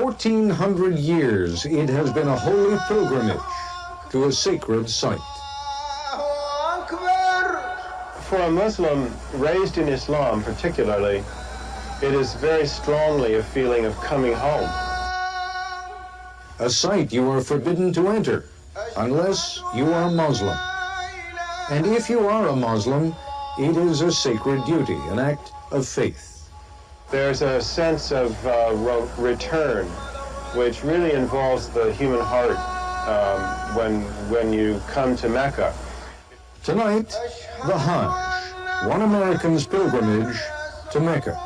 1400 years, it has been a holy pilgrimage to a sacred site. For a Muslim raised in Islam particularly, it is very strongly a feeling of coming home. A site you are forbidden to enter unless you are Muslim. And if you are a Muslim, it is a sacred duty, an act of faith. There's a sense of return, which really involves the human heart when you come to Mecca. Tonight, the Hajj, one American's pilgrimage to Mecca.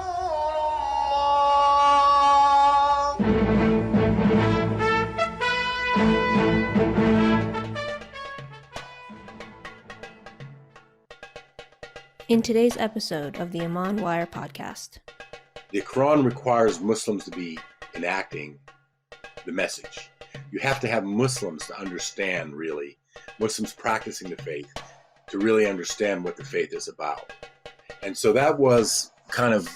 In today's episode of the ImanWire podcast. The Quran requires Muslims to be enacting the message. You have to have Muslims to understand, really, Muslims practicing the faith, to really understand what the faith is about. And so that was kind of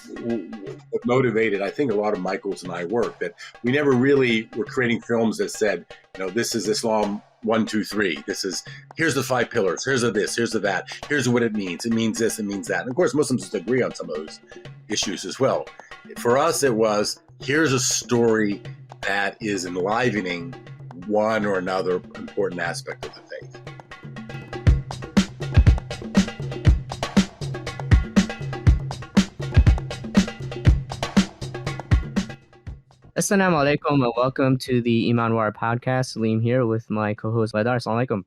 what motivated, I think, a lot of Michael's and I work, that we never really were creating films that said, this is Islam 1, 2, 3. Here's the 5 pillars. Here's the this, here's the that. Here's what it means. It means this, it means that. And of course, Muslims agree on some of those issues as well. For us, it was, here's a story that is enlivening one or another important aspect of the faith. Assalamu alaikum and welcome to the ImanWire podcast. Salim here with my co-host Badar. Assalamu alaikum.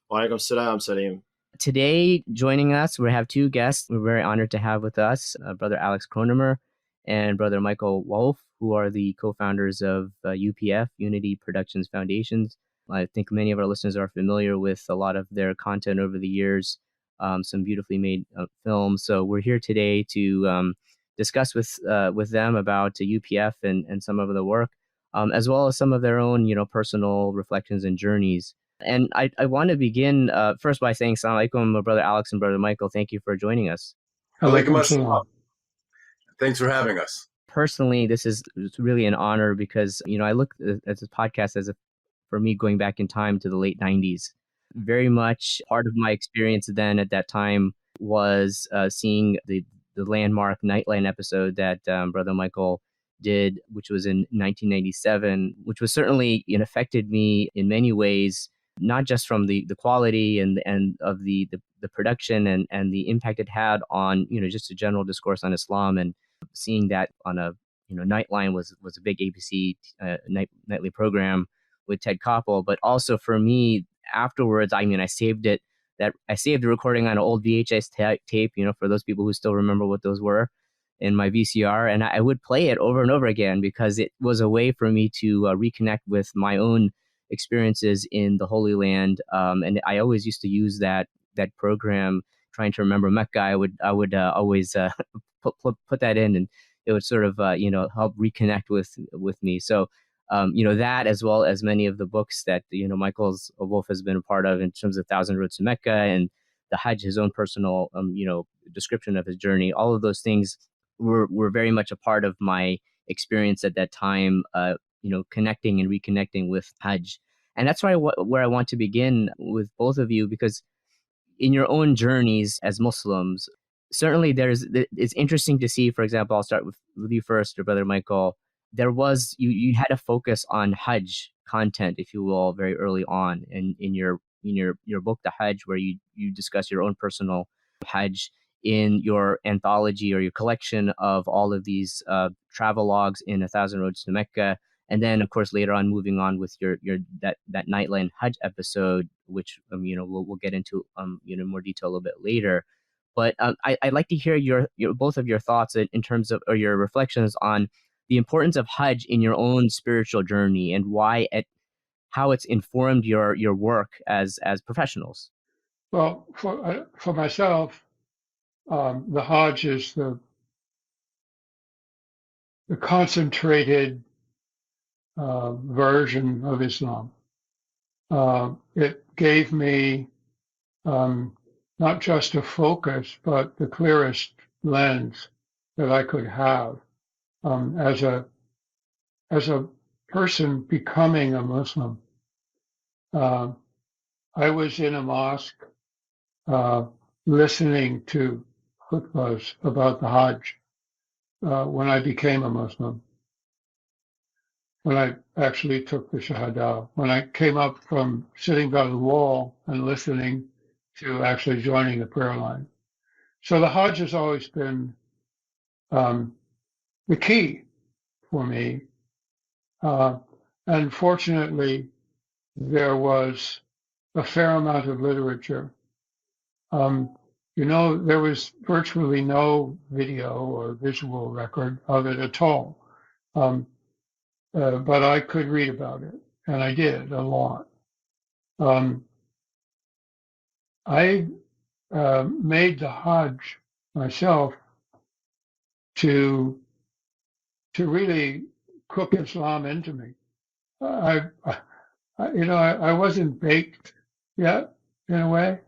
Wa alaikum salam, Salim. Today, joining us, we have two guests we're very honored to have with us, Brother Alex Kronemer and Brother Michael Wolfe, who are the co-founders of UPF, Unity Productions Foundations. I think many of our listeners are familiar with a lot of their content over the years, some beautifully made films. So we're here today to discuss with them about UPF and some of the work, as well as some of their own, personal reflections and journeys. And I want to begin first by saying Assalamu alaikum, Brother Alex and Brother Michael. Thank you for joining us. Alaikum assalam. Thanks for having us. Personally, this is really an honor because, I look at this podcast as for me, going back in time to the late 90s. Very much part of my experience then at that time was seeing the landmark Nightline episode that Brother Michael did, which was in 1997, which was certainly affected me in many ways, not just from the quality and of the production and the impact it had on just a general discourse on Islam, and seeing that on a Nightline was a big ABC nightly program with Ted Koppel, but also for me afterwards, I saved it. I saved the recording on an old VHS tape, for those people who still remember what those were, in my VCR. And I would play it over and over again because it was a way for me to reconnect with my own experiences in the Holy Land. And I always used to use that program, trying to remember Mecca. I would always put that in, and it would sort of, help reconnect with me. So, that, as well as many of the books that, Michael Wolfe has been a part of in terms of Thousand Roads to Mecca and the Hajj, his own personal, description of his journey. All of those things were very much a part of my experience at that time, connecting and reconnecting with Hajj. And that's where I want to begin with both of you, because in your own journeys as Muslims, certainly it's interesting to see, for example, I'll start with you first, your Brother Michael. There was, you had a focus on Hajj content, if you will, very early on in your book, The Hajj, where you discuss your own personal Hajj, in your anthology or your collection of all of these travelogues in A Thousand Roads to Mecca. And then, of course, later on, moving on with that Nightline Hajj episode, which, we'll get into, more detail a little bit later. But I'd like to hear your both of your thoughts in terms of, or your reflections on the importance of Hajj in your own spiritual journey, and how it's informed your work as professionals. Well, for myself, the Hajj is the concentrated version of Islam. It gave me not just a focus, but the clearest lens that I could have as a person becoming a Muslim. I was in a mosque listening to khutbas about the Hajj when I became a Muslim, when I actually took the Shahada, when I came up from sitting by the wall and listening to actually joining the prayer line. So the Hajj has always been the key for me. And fortunately, there was a fair amount of literature. There was virtually no video or visual record of it at all. But I could read about it, and I did a lot. I made the Hajj myself to really cook Islam into me. I wasn't baked yet in a way,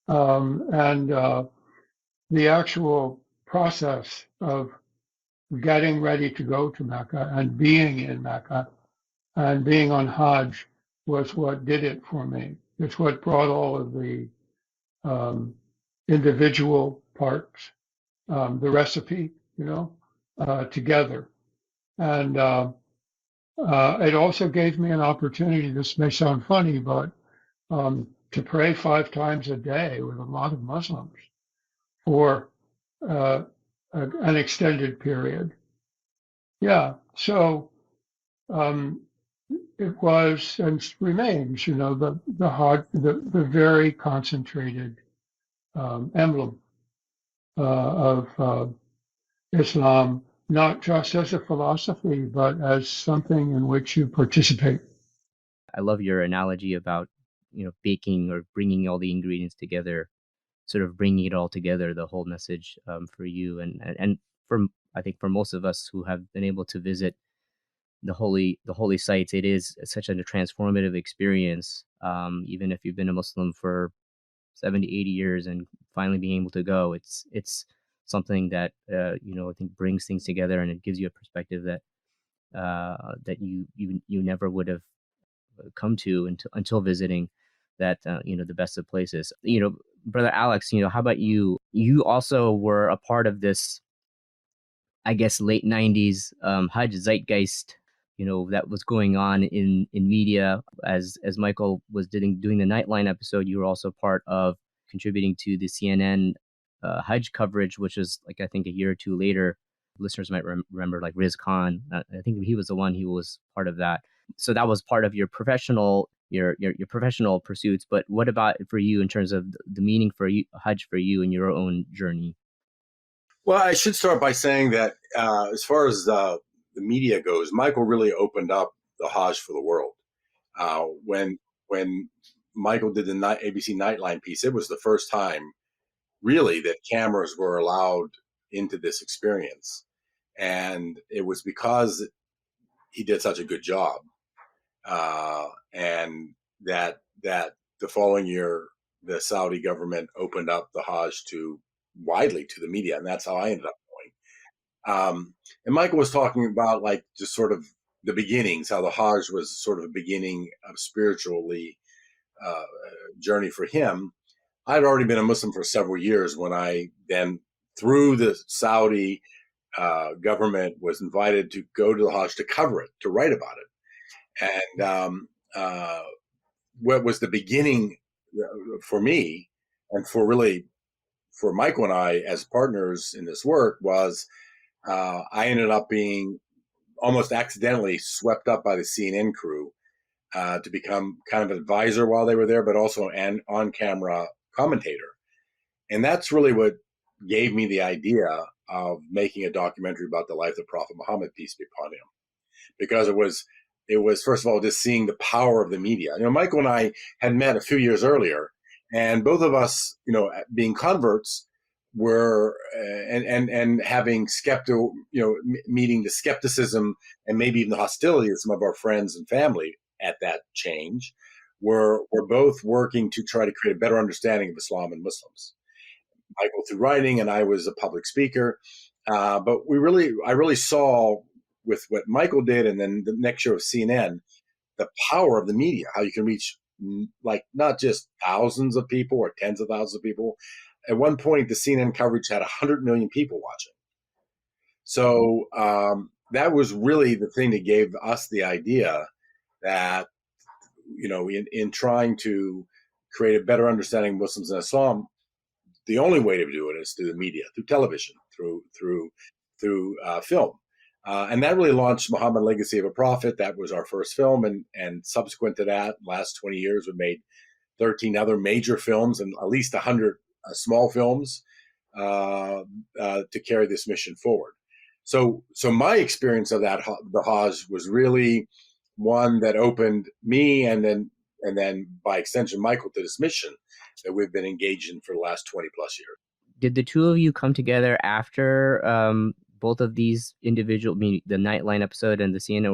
and the actual process of getting ready to go to Mecca and being in Mecca and being on Hajj was what did it for me. It's what brought all of the individual parts, the recipe, together. And it also gave me an opportunity, this may sound funny, but to pray 5 times a day with a lot of Muslims for an extended period. Yeah, so it was and remains, the very concentrated emblem of Islam, not just as a philosophy, but as something in which you participate. I love your analogy about, baking or bringing all the ingredients together, sort of bringing it all together, the whole message for you and for, I think, for most of us who have been able to visit the holy sites, it is such a transformative experience. Even if you've been a Muslim for 70, 80 years and finally being able to go, it's something that I think brings things together, and it gives you a perspective that that you never would have come to until visiting that the best of places. Brother Alex, how about you? You also were a part of this, I guess, late 90s Hajj zeitgeist, that was going on in media. As Michael was doing the Nightline episode, you were also part of contributing to the CNN Hajj coverage, which was like, I think, a year or two later. Listeners might remember, like Riz Khan. I think he was the one who was part of that. So that was part of your professional professional pursuits. But what about for you in terms of the meaning for you, Hajj for you in your own journey? Well, I should start by saying that as far as the media goes, Michael really opened up the Hajj for the world. When Michael did the ABC Nightline piece, it was the first time really that cameras were allowed into this experience. And it was because he did such a good job. And that the following year, the Saudi government opened up the Hajj widely to the media. And that's how I ended up going. And Michael was talking about like just sort of the beginnings, how the Hajj was sort of a beginning of spiritually journey for him. I'd already been a Muslim for several years when I then, through the Saudi government, was invited to go to the Hajj to cover it, to write about it. And what was the beginning for me and for Michael and I as partners in this work was I ended up being almost accidentally swept up by the CNN crew to become kind of an advisor while they were there, but also an on-camera commentator. And that's really what gave me the idea of making a documentary about the life of the Prophet Muhammad, peace be upon him. Because it was first of all just seeing the power of the media. Michael and I had met a few years earlier, and both of us, being converts, were and having meeting the skepticism and maybe even the hostility of some of our friends and family at that change. We're both working to try to create a better understanding of Islam and Muslims. Michael through writing, and I was a public speaker. But I really saw with what Michael did, and then the next show of CNN, the power of the media, how you can reach like not just thousands of people or tens of thousands of people. At one point, the CNN coverage had 100 million people watching. So that was really the thing that gave us the idea that, in trying to create a better understanding of Muslims and Islam, the only way to do it is through the media, through television, through film. And that really launched Muhammad Legacy of a Prophet. That was our first film. And subsequent to that, last 20 years, we made 13 other major films and at least 100 small films to carry this mission forward. So my experience of that, the Hajj, was really one that opened me and then by extension Michael to this mission that we've been engaged in for the last 20 plus years. Did the two of you come together after both of these individual, the Nightline episode and the CNN, or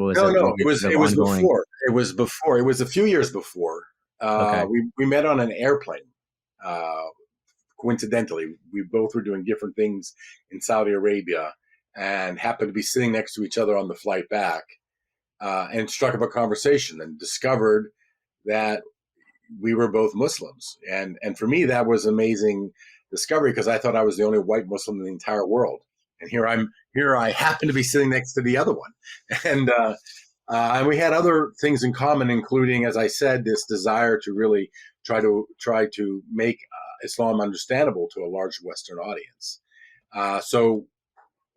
was it was before. It was before. It was a few years before. Okay. We met on an airplane. Coincidentally, we both were doing different things in Saudi Arabia and happened to be sitting next to each other on the flight back, and struck up a conversation and discovered that we were both Muslims. And for me, that was amazing discovery because I thought I was the only white Muslim in the entire world. And here I happen to be sitting next to the other one. And we had other things in common, including, as I said, this desire to really try to make Islam understandable to a large Western audience. So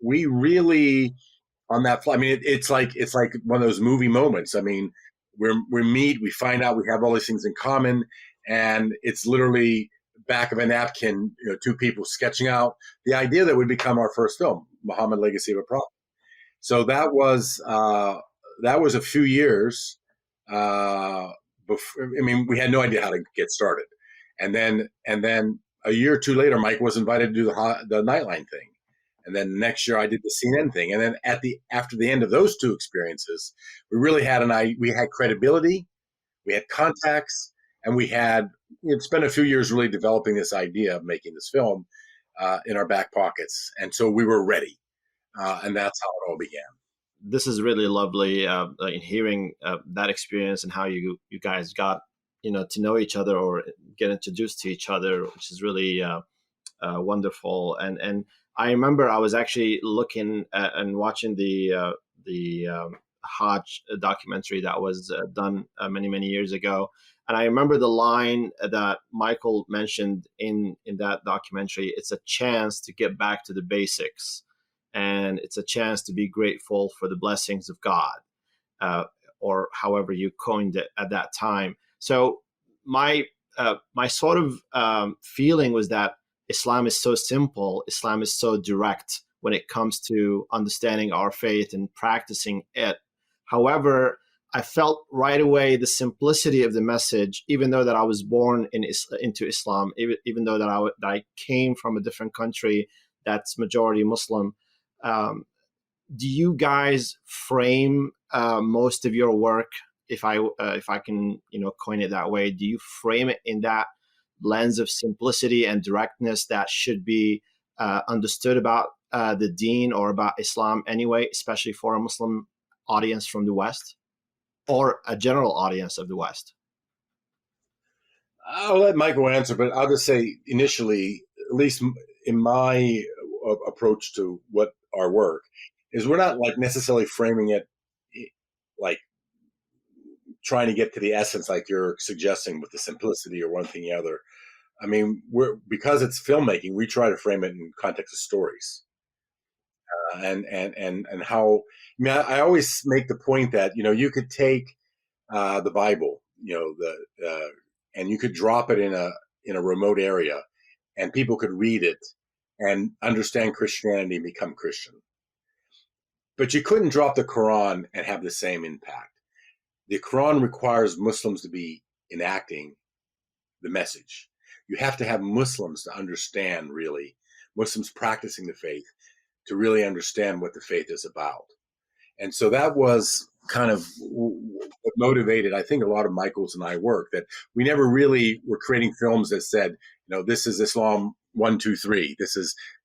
we really, on that flight, I mean, it's like one of those movie moments. I mean, we meet, we find out we have all these things in common, and it's literally back of a napkin, two people sketching out the idea that would become our first film, Muhammad Legacy of a Prophet. So that was a few years before. I mean, we had no idea how to get started, and then a year or two later, Mike was invited to do the Nightline thing, and then next year I did the CNN thing, and then after the end of those two experiences, we really had credibility, we had contacts, and we had spent a few years really developing this idea of making this film in our back pockets, and so we were ready, and that's how it all began. This is really lovely in hearing that experience and how you guys got to know each other or get introduced to each other, which is really wonderful. And I remember I was actually looking at and watching the Hajj documentary that was done many years ago. And I remember the line that Michael mentioned in that documentary: it's a chance to get back to the basics, and it's a chance to be grateful for the blessings of God, or however you coined it at that time. So my sort of feeling was that Islam is so simple, Islam is so direct when it comes to understanding our faith and practicing it. However, I felt right away the simplicity of the message, even though that I was born into Islam, even though that I came from a different country that's majority Muslim. Do you guys frame most of your work, if I can coin it that way? Do you frame it in that lens of simplicity and directness that should be understood about the Deen or about Islam anyway, especially for a Muslim audience from the West or a general audience of the West? I'll let Michael answer, but I'll just say initially, at least in my approach to what our work is, we're not like necessarily framing it like trying to get to the essence like you're suggesting with the simplicity or one thing or the other. I mean, because it's filmmaking, we try to frame it in context of stories. And how, I mean, I always make the point that, you could take the Bible, and you could drop it in a remote area and people could read it and understand Christianity and become Christian. But you couldn't drop the Quran and have the same impact. The Quran requires Muslims to be enacting the message. You have to have Muslims to understand, really, Muslims practicing the faith, to really understand what the faith is about. And so that was kind of what motivated, I think, a lot of Michael's and I work, that we never really were creating films that said, this is Islam 1, 2, 3.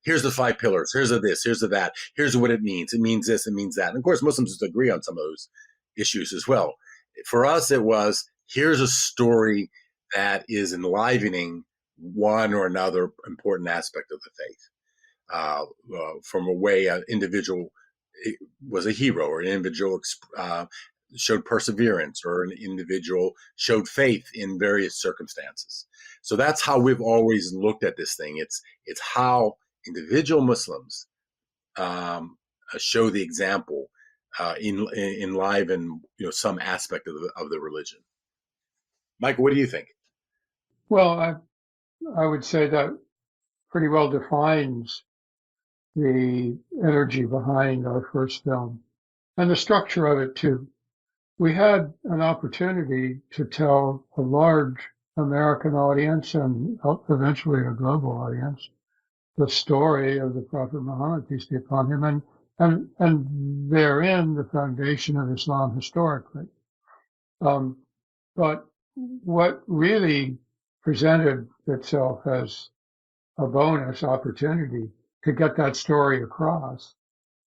Here's the 5 pillars. Here's the this. Here's the that. Here's what it means. It means this. It means that. And of course, Muslims agree on some of those issues as well. For us, it was, here's a story that is enlivening one or another important aspect of the faith. From a way an individual was a hero, or an individual showed perseverance, or an individual showed faith in various circumstances. So that's how we've always looked at this thing. It's how individual Muslims show the example, enliven some aspect of the religion. Michael, what do you think? Well, I would say that pretty well defines the energy behind our first film, and the structure of it too. We had an opportunity to tell a large American audience and eventually a global audience the story of the Prophet Muhammad, peace be upon him, and therein the foundation of Islam historically. But what really presented itself as a bonus opportunity to get that story across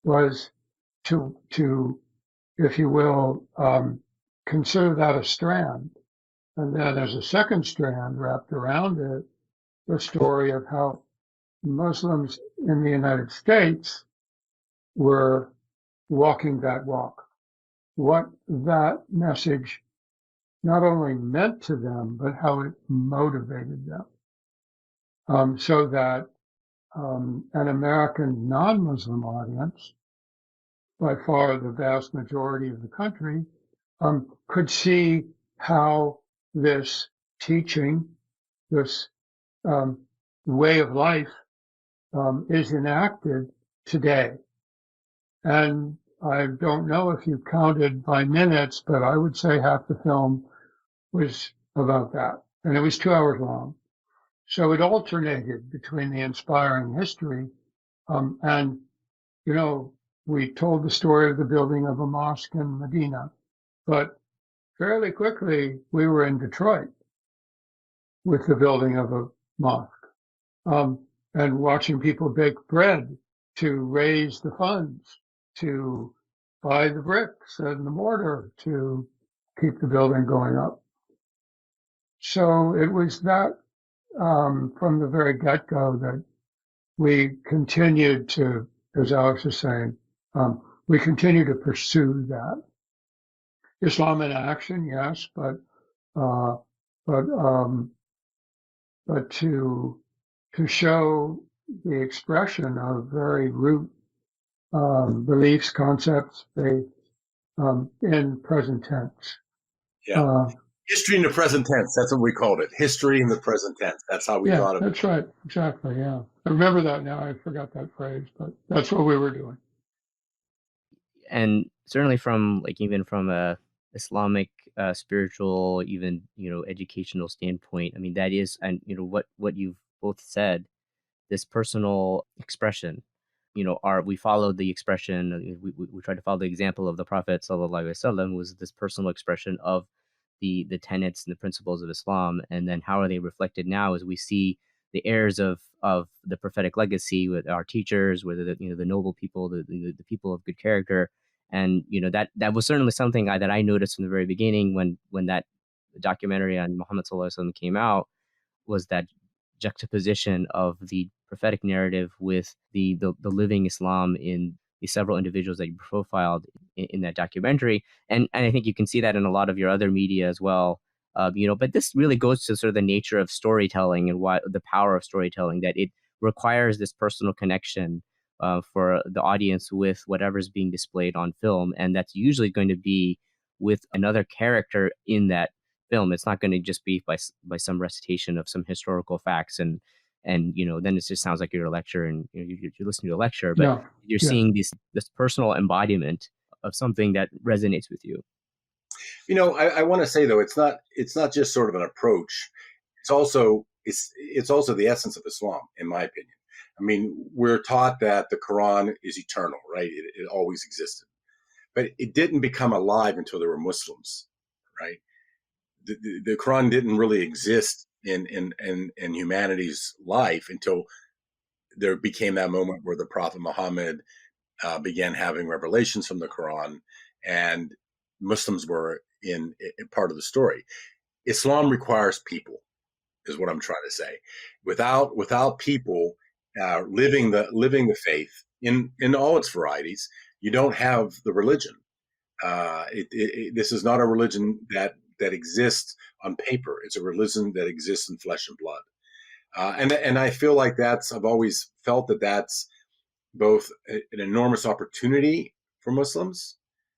was to if you will, consider that a strand. And then there's a second strand wrapped around it, the story of how Muslims in the United States were walking that walk, what that message not only meant to them, but how it motivated them. So that an American non-Muslim audience, by far the vast majority of the country, could see how this teaching, this way of life is enacted today. And I don't know if you counted by minutes, but I would say half the film was about that. And it was 2 hours long. So it alternated between the inspiring history and, we told the story of the building of a mosque in Medina, but fairly quickly we were in Detroit with the building of a mosque, and watching people bake bread to raise the funds to buy the bricks and the mortar to keep the building going up. So it was that from the very get-go that we continued to, as Alex was saying, we continue to pursue that. Islam in action, yes, but to show the expression of very root beliefs, concepts, faith in present tense. Yeah. History in the present tense. That's what we called it. History in the present tense. That's how we thought of it. Yeah, that's right. Exactly. Yeah. I remember that now. I forgot that phrase, but that's what we were doing. And certainly even from a Islamic spiritual, even educational standpoint, I mean, that is, and what you've both said, this personal expression. We followed the expression. We tried to follow the example of the Prophet sallallahu alaihi wasallam, was this personal expression of the tenets and the principles of Islam, and then how are they reflected now as we see the heirs of the prophetic legacy with our teachers, whether the noble people, the people of good character. And that was certainly something that I noticed from the very beginning when that documentary on Muhammad sallallahu alaihi wasallam came out, was that juxtaposition of the prophetic narrative with the living Islam in the several individuals that you profiled in that documentary. And I think you can see that in a lot of your other media as well. But this really goes to sort of the nature of storytelling and why the power of storytelling, that it requires this personal connection for the audience with whatever's being displayed on film. And that's usually going to be with another character in that film. It's not going to just be by some recitation of some historical facts and then it just sounds like you're a lecture and you're listening to a lecture, but you're seeing this personal embodiment of something that resonates with you. I want to say though, it's not just sort of an approach. It's also the essence of Islam, in my opinion. I mean, we're taught that the Quran is eternal, right? It always existed, but it didn't become alive until there were Muslims, right? The Quran didn't really exist in humanity's life until there became that moment where the Prophet Muhammad began having revelations from the Quran, and Muslims were in part of the story. Islam requires people, is what I'm trying to say. Without people living the faith in all its varieties, you don't have the religion. This is not a religion that exists on paper. It's a religion that exists in flesh and blood. And I feel like I've always felt that that's both an enormous opportunity for Muslims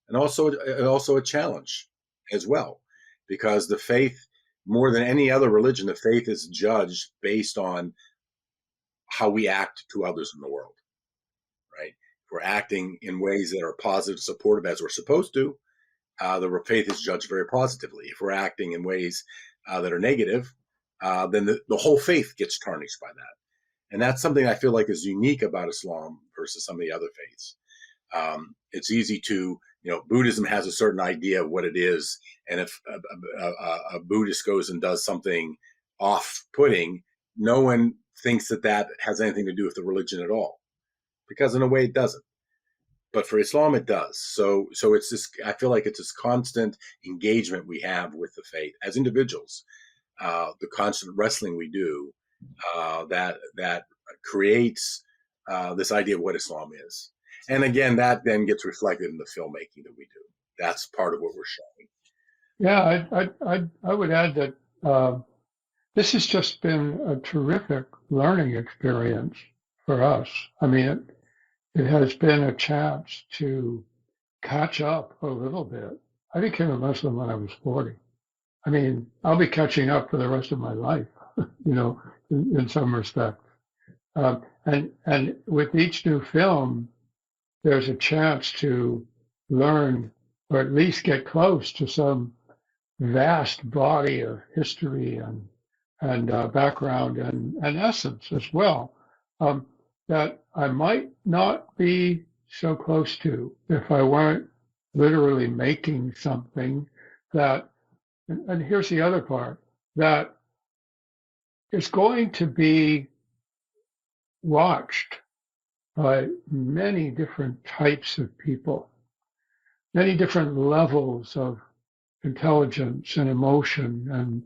and also a challenge as well, because the faith, more than any other religion, the faith is judged based on how we act to others in the world, right? If we're acting in ways that are positive, supportive, as we're supposed to, the faith is judged very positively. If we're acting in ways that are negative, then the whole faith gets tarnished by that. And that's something I feel like is unique about Islam versus some of the other faiths. It's easy to, Buddhism has a certain idea of what it is. And if a Buddhist goes and does something off-putting, no one thinks that has anything to do with the religion at all, because in a way it doesn't. But for Islam, it does. So it's this, I feel like it's this constant engagement we have with the faith as individuals, the constant wrestling we do, that creates this idea of what Islam is. And again, that then gets reflected in the filmmaking that we do. That's part of what we're showing. Yeah, I would add that this has just been a terrific learning experience for us. I mean, it has been a chance to catch up a little bit. I became a Muslim when I was 40. I mean, I'll be catching up for the rest of my life, in some respects. And with each new film, there's a chance to learn, or at least get close to some vast body of history and background and essence as well, that I might not be so close to if I weren't literally making something that, and here's the other part, that is going to be watched by many different types of people, many different levels of intelligence and emotion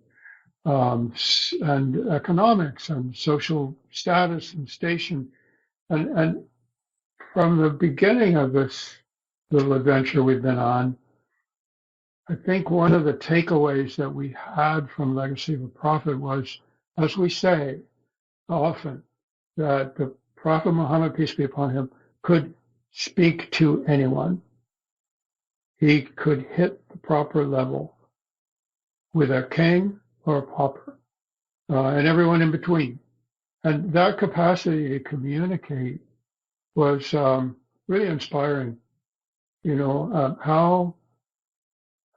and economics and social status and station. And from the beginning of this little adventure we've been on, I think one of the takeaways that we had from Legacy of a Prophet was, as we say often, that the Prophet Muhammad, peace be upon him, could speak to anyone. He could hit the proper level with a king or a pauper, and everyone in between. And that capacity to communicate was really inspiring.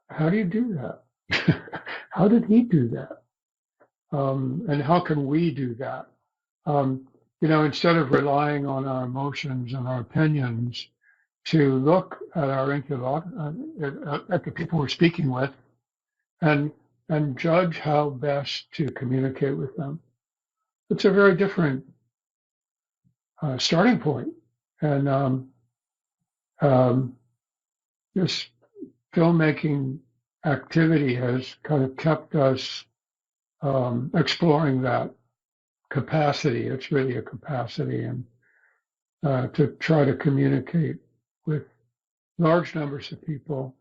How do you do that? How did he do that? And how can we do that? Instead of relying on our emotions and our opinions, to look at our at the people we're speaking with, and judge how best to communicate with them. It's a very different starting point, and this filmmaking activity has kind of kept us exploring that capacity. It's really a capacity, and to try to communicate with large numbers of people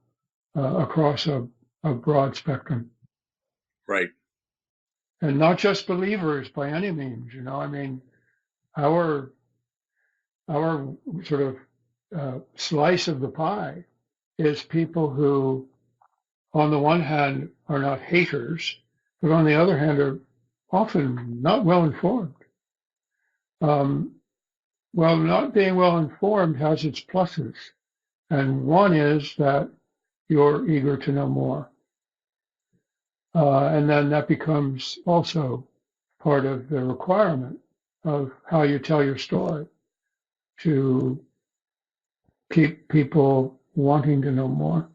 across a broad spectrum. Right. And not just believers by any means. I mean, our sort of slice of the pie is people who, on the one hand, are not haters, but on the other hand, are often not well informed. Well, not being well informed has its pluses. And one is that you're eager to know more. And then that becomes also part of the requirement of how you tell your story, to keep people wanting to know more.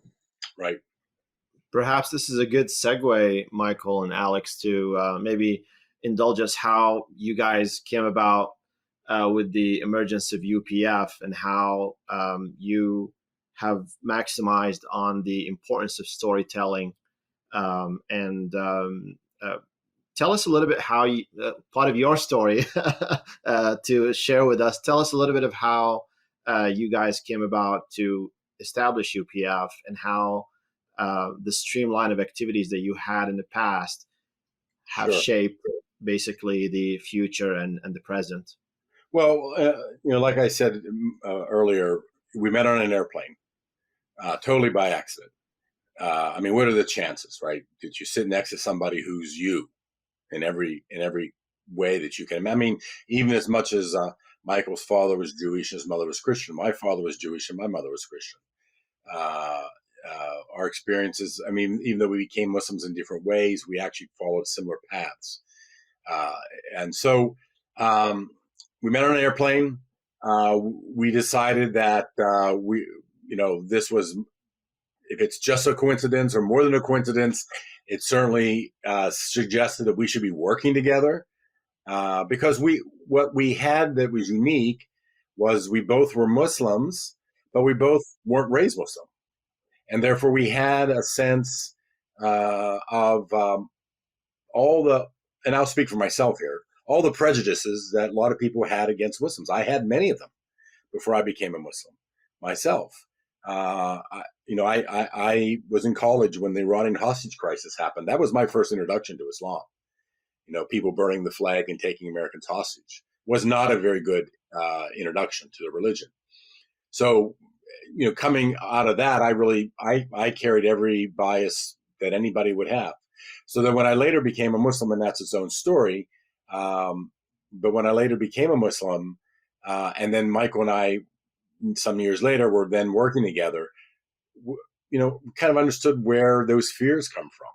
Right. perhaps this is a good segue, Michael and Alex, to maybe indulge us how you guys came about with the emergence of UPF and how you have maximized on the importance of storytelling. Tell us a little bit how you, part of your story to share with us. Tell us a little bit of how you guys came about to establish UPF and how the streamline of activities that you had in the past have shaped basically the future and the present. Well, like I said earlier, we met on an airplane, totally by accident. I mean, what are the chances, right? That you sit next to somebody who's you in every way that you can. I mean, even as much as Michael's father was Jewish and his mother was Christian, my father was Jewish and my mother was Christian. Our experiences, I mean, even though we became Muslims in different ways, we actually followed similar paths. And so we met on an airplane. We decided that this was, if it's just a coincidence or more than a coincidence, it certainly suggested that we should be working together because what we had that was unique was we both were Muslims, but we both weren't raised Muslim. And therefore we had a sense of all the, and I'll speak for myself here, all the prejudices that a lot of people had against Muslims. I had many of them before I became a Muslim myself. I was in college when the Iranian hostage crisis happened. That was my first introduction to Islam. People burning the flag and taking Americans hostage was not a very good introduction to the religion. So, coming out of that, I carried every bias that anybody would have. So that when I later became a Muslim, and that's its own story, but when I later became a Muslim, and then Michael and I, some years later, were then working together, kind of understood where those fears come from,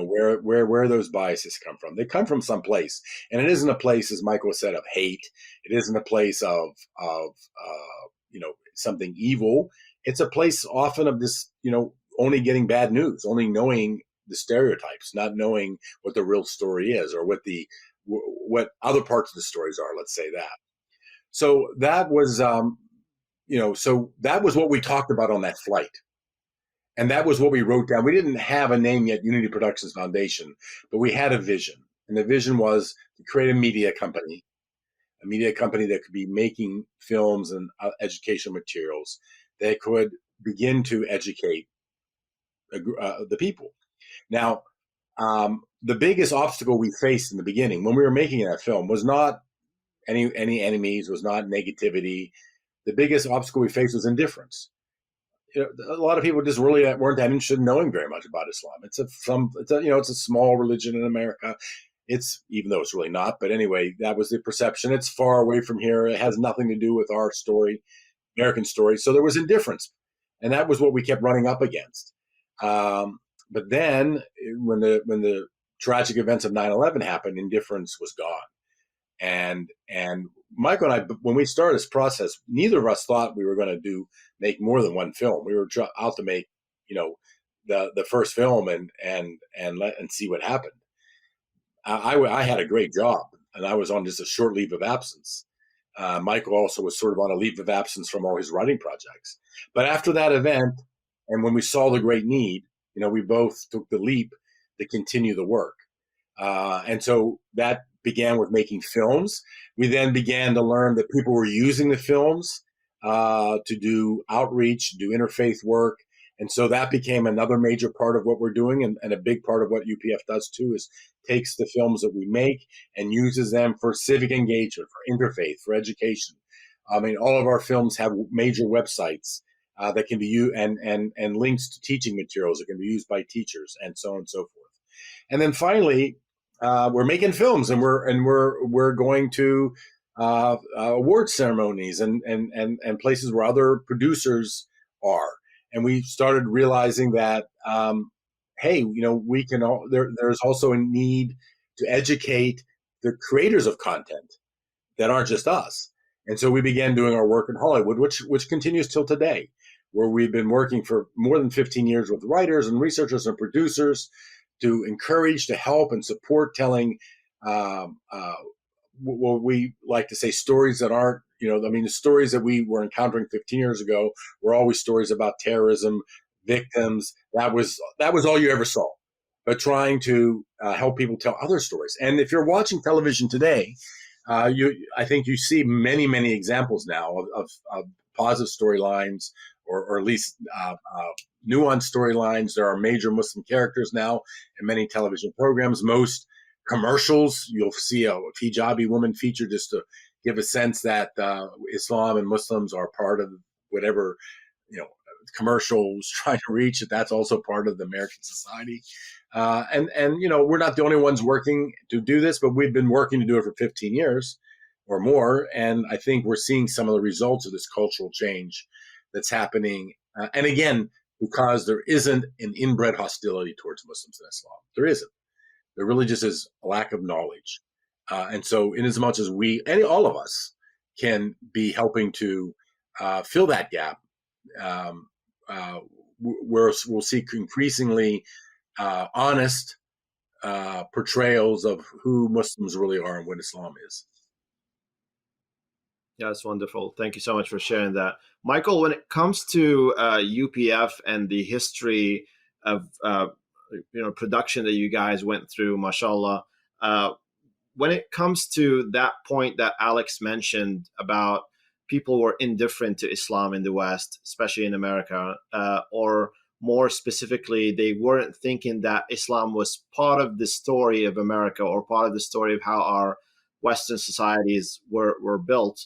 where those biases come from. They come from some place, and it isn't a place, as Michael said, of hate. It isn't a place of something evil. It's a place often of this, only getting bad news, only knowing the stereotypes, not knowing what the real story is or what other parts of the stories are. Let's say that. So that was, so that was what we talked about on that flight. And that was what we wrote down. We didn't have a name yet, Unity Productions Foundation, but we had a vision. And the vision was to create a media company that could be making films and educational materials that could begin to educate the people. Now, the biggest obstacle we faced in the beginning when we were making that film was not any enemies, was not negativity. The biggest obstacle we faced was indifference. A lot of people just really weren't that interested in knowing very much about Islam. It's a small religion in America. Even though it's really not, but anyway, that was the perception. It's far away from here. It has nothing to do with our story, American story. So there was indifference, and that was what we kept running up against. But then, when the tragic events of 9/11 happened, indifference was gone. And Michael and I, when we started this process, neither of us thought we were going to make more than one film. We were out to make, the first film and see what happened. I had a great job, and I was on just a short leave of absence. Michael also was sort of on a leave of absence from all his writing projects. But after that event, and when we saw the great need, we both took the leap to continue the work. And so that began with making films. We then began to learn that people were using the films to do outreach, do interfaith work. And so that became another major part of what we're doing. And a big part of what UPF does too is takes the films that we make and uses them for civic engagement, for interfaith, for education. I mean, all of our films have major websites that can be used and links to teaching materials that can be used by teachers and so on and so forth. And then finally, we're making films, and we're going to award ceremonies and places where other producers are. And we started realizing that, hey, we can. There's also a need to educate the creators of content that aren't just us. And so we began doing our work in Hollywood, which continues till today. where we've been working for more than 15 years with writers and researchers and producers to encourage, to help, and support telling what we like to say stories that aren't, the stories that we were encountering 15 years ago were always stories about terrorism, victims. That was all you ever saw. But trying to help people tell other stories. And if you're watching television today, I think you see many, many examples now of positive storylines, or at least nuanced storylines. There are major Muslim characters now in many television programs. Most commercials, you'll see a hijabi woman featured, just to give a sense that Islam and Muslims are part of whatever commercials trying to reach. That's also part of the American society. And we're not the only ones working to do this, but we've been working to do it for 15 years or more. And I think we're seeing some of the results of this cultural change that's happening. And again, because there isn't an inbred hostility towards Muslims in Islam. There isn't. There really just is a lack of knowledge. And so in as much as all of us can be helping to fill that gap, we'll see increasingly honest portrayals of who Muslims really are and what Islam is. Yeah, that's wonderful. Thank you so much for sharing that. Michael, when it comes to UPF and the history of production that you guys went through, mashallah, when it comes to that point that Alex mentioned about people were indifferent to Islam in the West, especially in America, or more specifically, they weren't thinking that Islam was part of the story of America or part of the story of how our Western societies were built.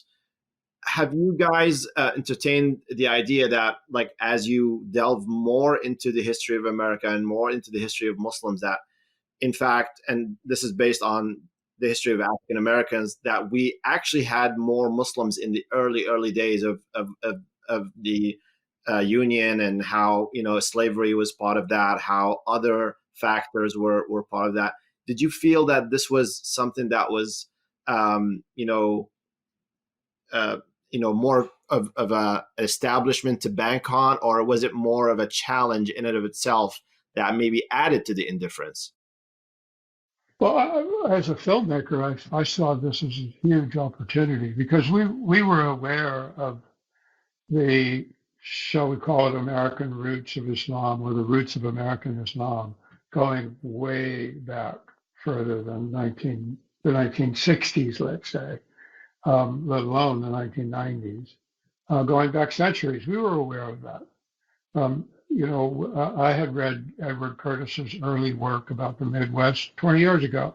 Have you guys entertained the idea that, like, as you delve more into the history of America and more into the history of Muslims, that in fact, and this is based on the history of African Americans, that we actually had more Muslims in the early days of the Union, and how slavery was part of that, how other factors were part of that? Did you feel that this was something that was more of a establishment to bank on, or was it more of a challenge in and of itself that maybe added to the indifference? Well, as a filmmaker, I saw this as a huge opportunity, because we were aware of the, shall we call it, American roots of Islam, or the roots of American Islam, going way back further than the 1960s, let's say, let alone the 1990s, going back centuries. We were aware of that. I had read Edward Curtis's early work about the Midwest 20 years ago.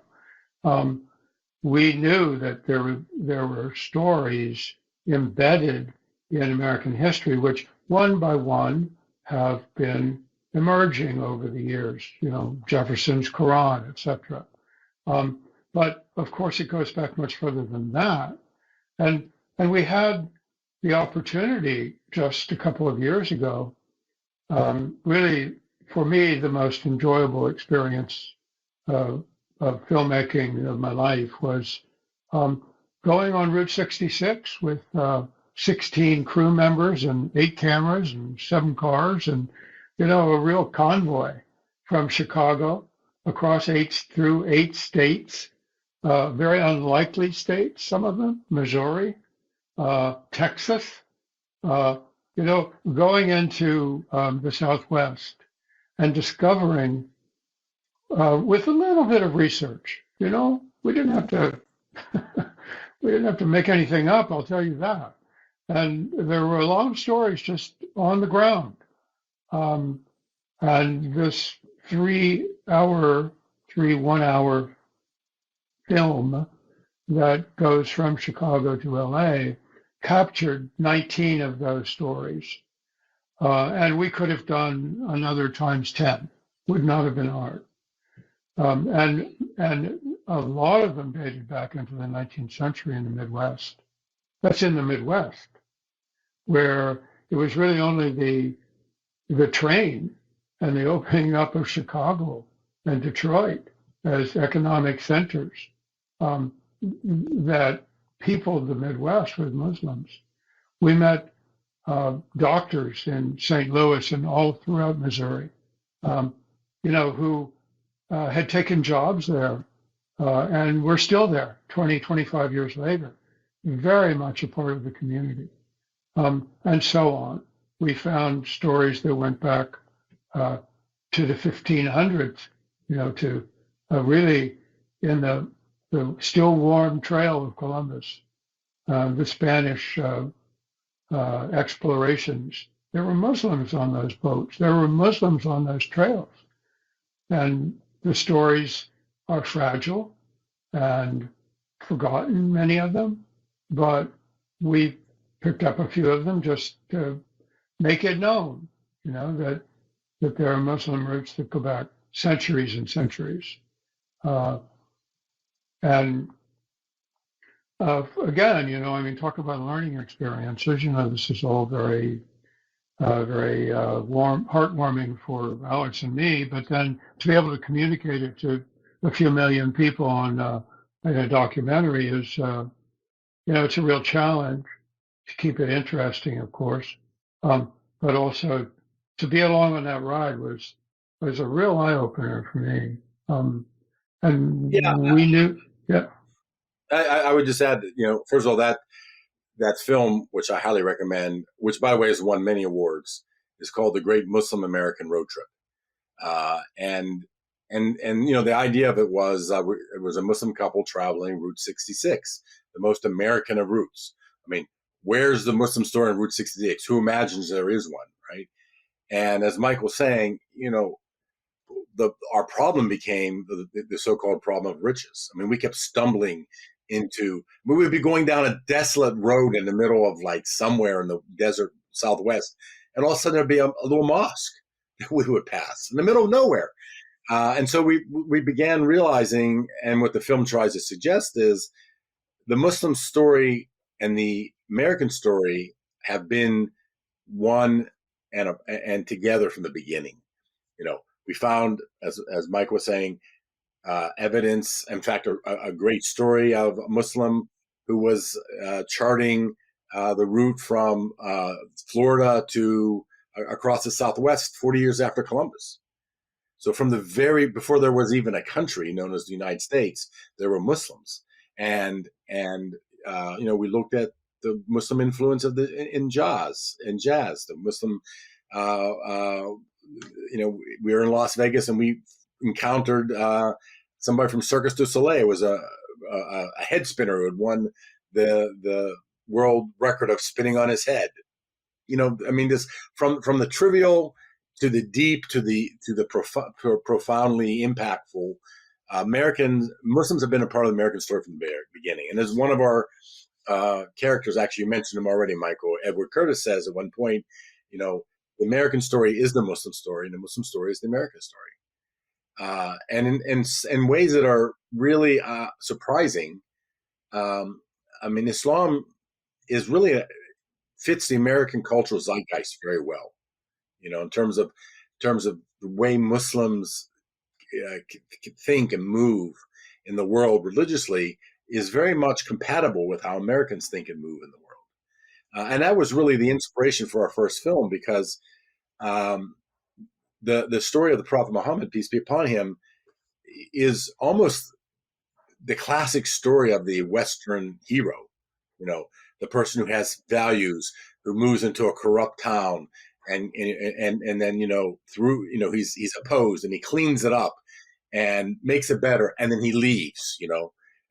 We knew that there were stories embedded in American history, which one by one have been emerging over the years, Jefferson's Quran, etc. But of course, it goes back much further than that. And we had the opportunity just a couple of years ago. Really, for me, the most enjoyable experience of filmmaking of my life was going on Route 66 with 16 crew members and 8 cameras and 7 cars, and a real convoy from Chicago across through 8 states, very unlikely states, some of them, Missouri, Texas. Going into the Southwest and discovering, with a little bit of research, we didn't have to, we didn't have to make anything up. I'll tell you that. And there were long stories just on the ground. And this 1-hour film that goes from Chicago to LA captured 19 of those stories. And we could have done another times 10, would not have been hard. And a lot of them dated back into the 19th century in the Midwest. That's in the Midwest, where it was really only the train and the opening up of Chicago and Detroit as economic centers that peopled the Midwest with Muslims. We met doctors in St. Louis and all throughout Missouri, who had taken jobs there and were still there 20, 25 years later, very much a part of the community, and so on. We found stories that went back to the 1500s, to really in the still warm trail of Columbus, the Spanish explorations. There were Muslims on those boats. There were Muslims on those trails. And the stories are fragile and forgotten, many of them, but we picked up a few of them just to make it known, that there are Muslim roots that go back centuries and centuries. And again, talk about learning experiences. This is all very heartwarming for Alex and me. But then to be able to communicate it to a few million people in a documentary is, it's a real challenge to keep it interesting, of course. But also to be along on that ride was a real eye opener for me. And we knew, yeah. I would just add that, first of all, that film, which I highly recommend, which by the way has won many awards, is called The Great Muslim American Road Trip. And the idea of it was a Muslim couple traveling Route 66, the most American of routes. I mean, where's the Muslim story on Route 66? Who imagines there is one, right? And as Mike was saying, our problem became the so-called problem of riches. I mean, we kept stumbling we would be going down a desolate road in the middle of somewhere in the desert Southwest, and all of a sudden there'd be a little mosque that we would pass in the middle of nowhere. And so we began realizing, and what the film tries to suggest is the Muslim story and the American story have been one and together from the beginning. We found, as Mike was saying, evidence, in fact, a great story of a Muslim who was charting the route from Florida to across the Southwest 40 years after Columbus. So from before there was even a country known as the United States, there were Muslims. And we looked at the Muslim influence in jazz, the Muslim, we were in Las Vegas and we encountered somebody from Circus du Soleil. Was a head spinner who had won the world record of spinning on his head. This from the trivial to the deep to the profoundly impactful. Muslims have been a part of the American story from the beginning. And as one of our characters, actually, you mentioned him already, Michael, Edward Curtis says at one point, the American story is the Muslim story, and the Muslim story is the American story. And in ways that are really surprising. Islam is really fits the American cultural zeitgeist very well. In terms of the way Muslims think and move in the world religiously is very much compatible with how Americans think and move in the world. And that was really the inspiration for our first film, because the story of the Prophet Muhammad, peace be upon him, is almost the classic story of the Western hero. The person who has values, who moves into a corrupt town, and then through he's opposed and he cleans it up and makes it better, and then he leaves.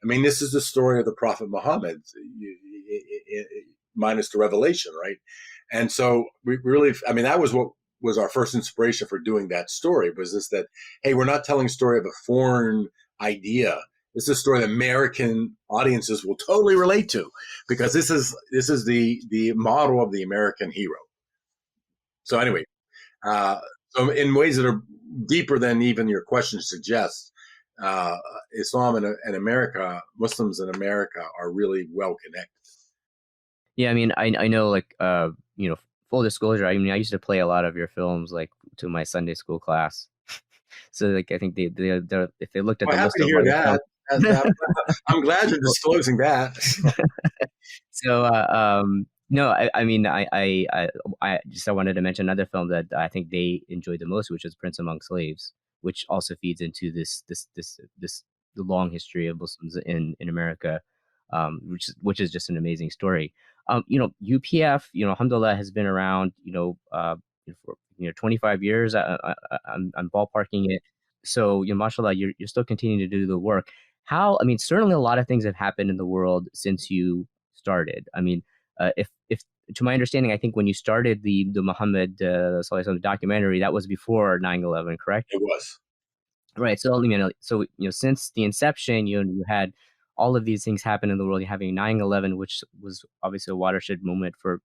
This is the story of the Prophet Muhammad, minus the revelation, right? And so we really, that was what was our first inspiration for doing that story, was this, that, hey, we're not telling a story of a foreign idea. This is a story that American audiences will totally relate to, because this is the model of the American hero. So anyway, so in ways that are deeper than even your question suggests, Islam and America, Muslims in America, are really well connected. Yeah, I know, full disclosure, I used to play a lot of your films, to my Sunday school class. So, I think they if they looked at the list of hear that. I'm glad you're disclosing that. So, No, I wanted to mention another film that I think they enjoyed the most, which is Prince Among Slaves, which also feeds into this the long history of Muslims in America, which is just an amazing story. UPF, alhamdulillah, has been around, for 25 years. I'm ballparking it. So, mashallah, you're still continuing to do the work. How? I mean, certainly a lot of things have happened in the world since you started. I mean, if to my understanding, I think when you started the Muhammad Sallallahu Alaihi Wasallam documentary, that was before 9/11, correct? It was. Right. So, since the inception, you had all of these things happen in the world. You're having 9/11, which was obviously a watershed moment for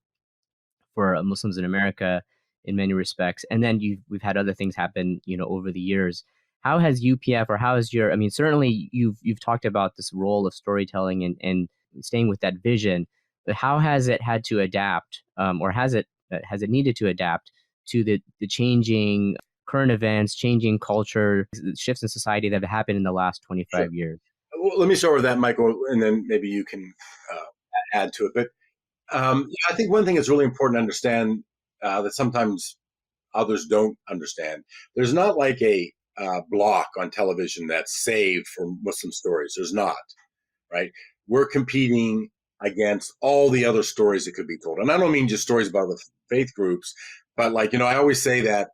Muslims in America in many respects. And then we've had other things happen, over the years. How has UPF, or how has your, I mean, certainly you've talked about this role of storytelling and staying with that vision, but how has it had to adapt, or has it needed to adapt to the changing current events, changing culture, shifts in society that have happened in the last 25 Sure. years? Well, let me start with that, Michael, and then maybe you can add to it. But I think one thing that's really important to understand that sometimes others don't understand. There's not like a block on television that's saved for Muslim stories. There's not, right? We're competing against all the other stories that could be told. And I don't mean just stories about the faith groups, but I always say that,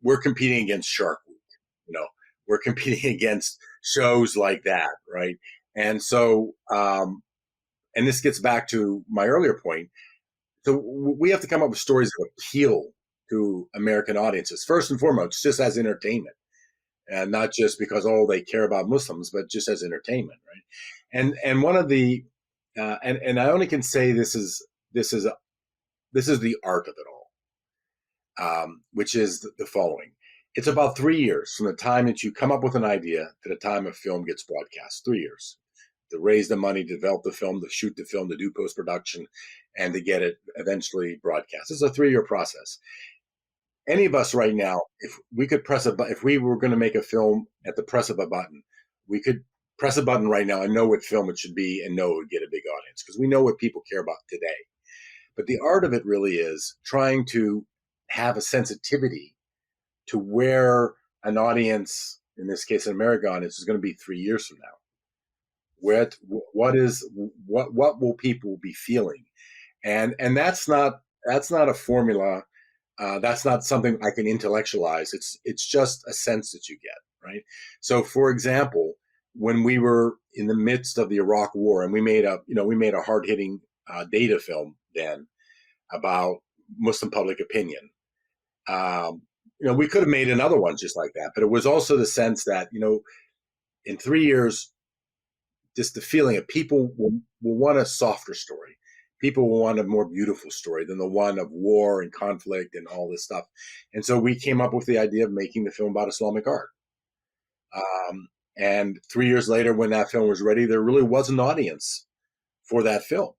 we're competing against Shark Week, we're competing against shows like that, right? And so, and this gets back to my earlier point. So we have to come up with stories that appeal to American audiences, first and foremost, just as entertainment, and not just because they care about Muslims, but just as entertainment, right? And one of the and I only can say this is the art of it all, which is the following. It's about 3 years from the time that you come up with an idea to the time a film gets broadcast. 3 years to raise the money, to develop the film, to shoot the film, to do post-production, and to get it eventually broadcast. It's a 3-year process. Any of us right now, if we could press a button, if we were going to make a film at the press of a button, we could press a button right now and know what film it should be and know it would get a big audience, because we know what people care about today. But the art of it really is trying to have a sensitivity to where an audience, in this case an American audience, is going to be 3 years from now. What will people be feeling? And that's not a formula. That's not something I can intellectualize. It's just a sense that you get, right? So, for example, when we were in the midst of the Iraq War, and we made a hard-hitting data film then about Muslim public opinion. We could have made another one just like that, but it was also the sense that in 3 years, just the feeling of people will want a softer story. People will want a more beautiful story than the one of war and conflict and all this stuff. And so we came up with the idea of making the film about Islamic art. And 3 years later, when that film was ready, there really was an audience for that film,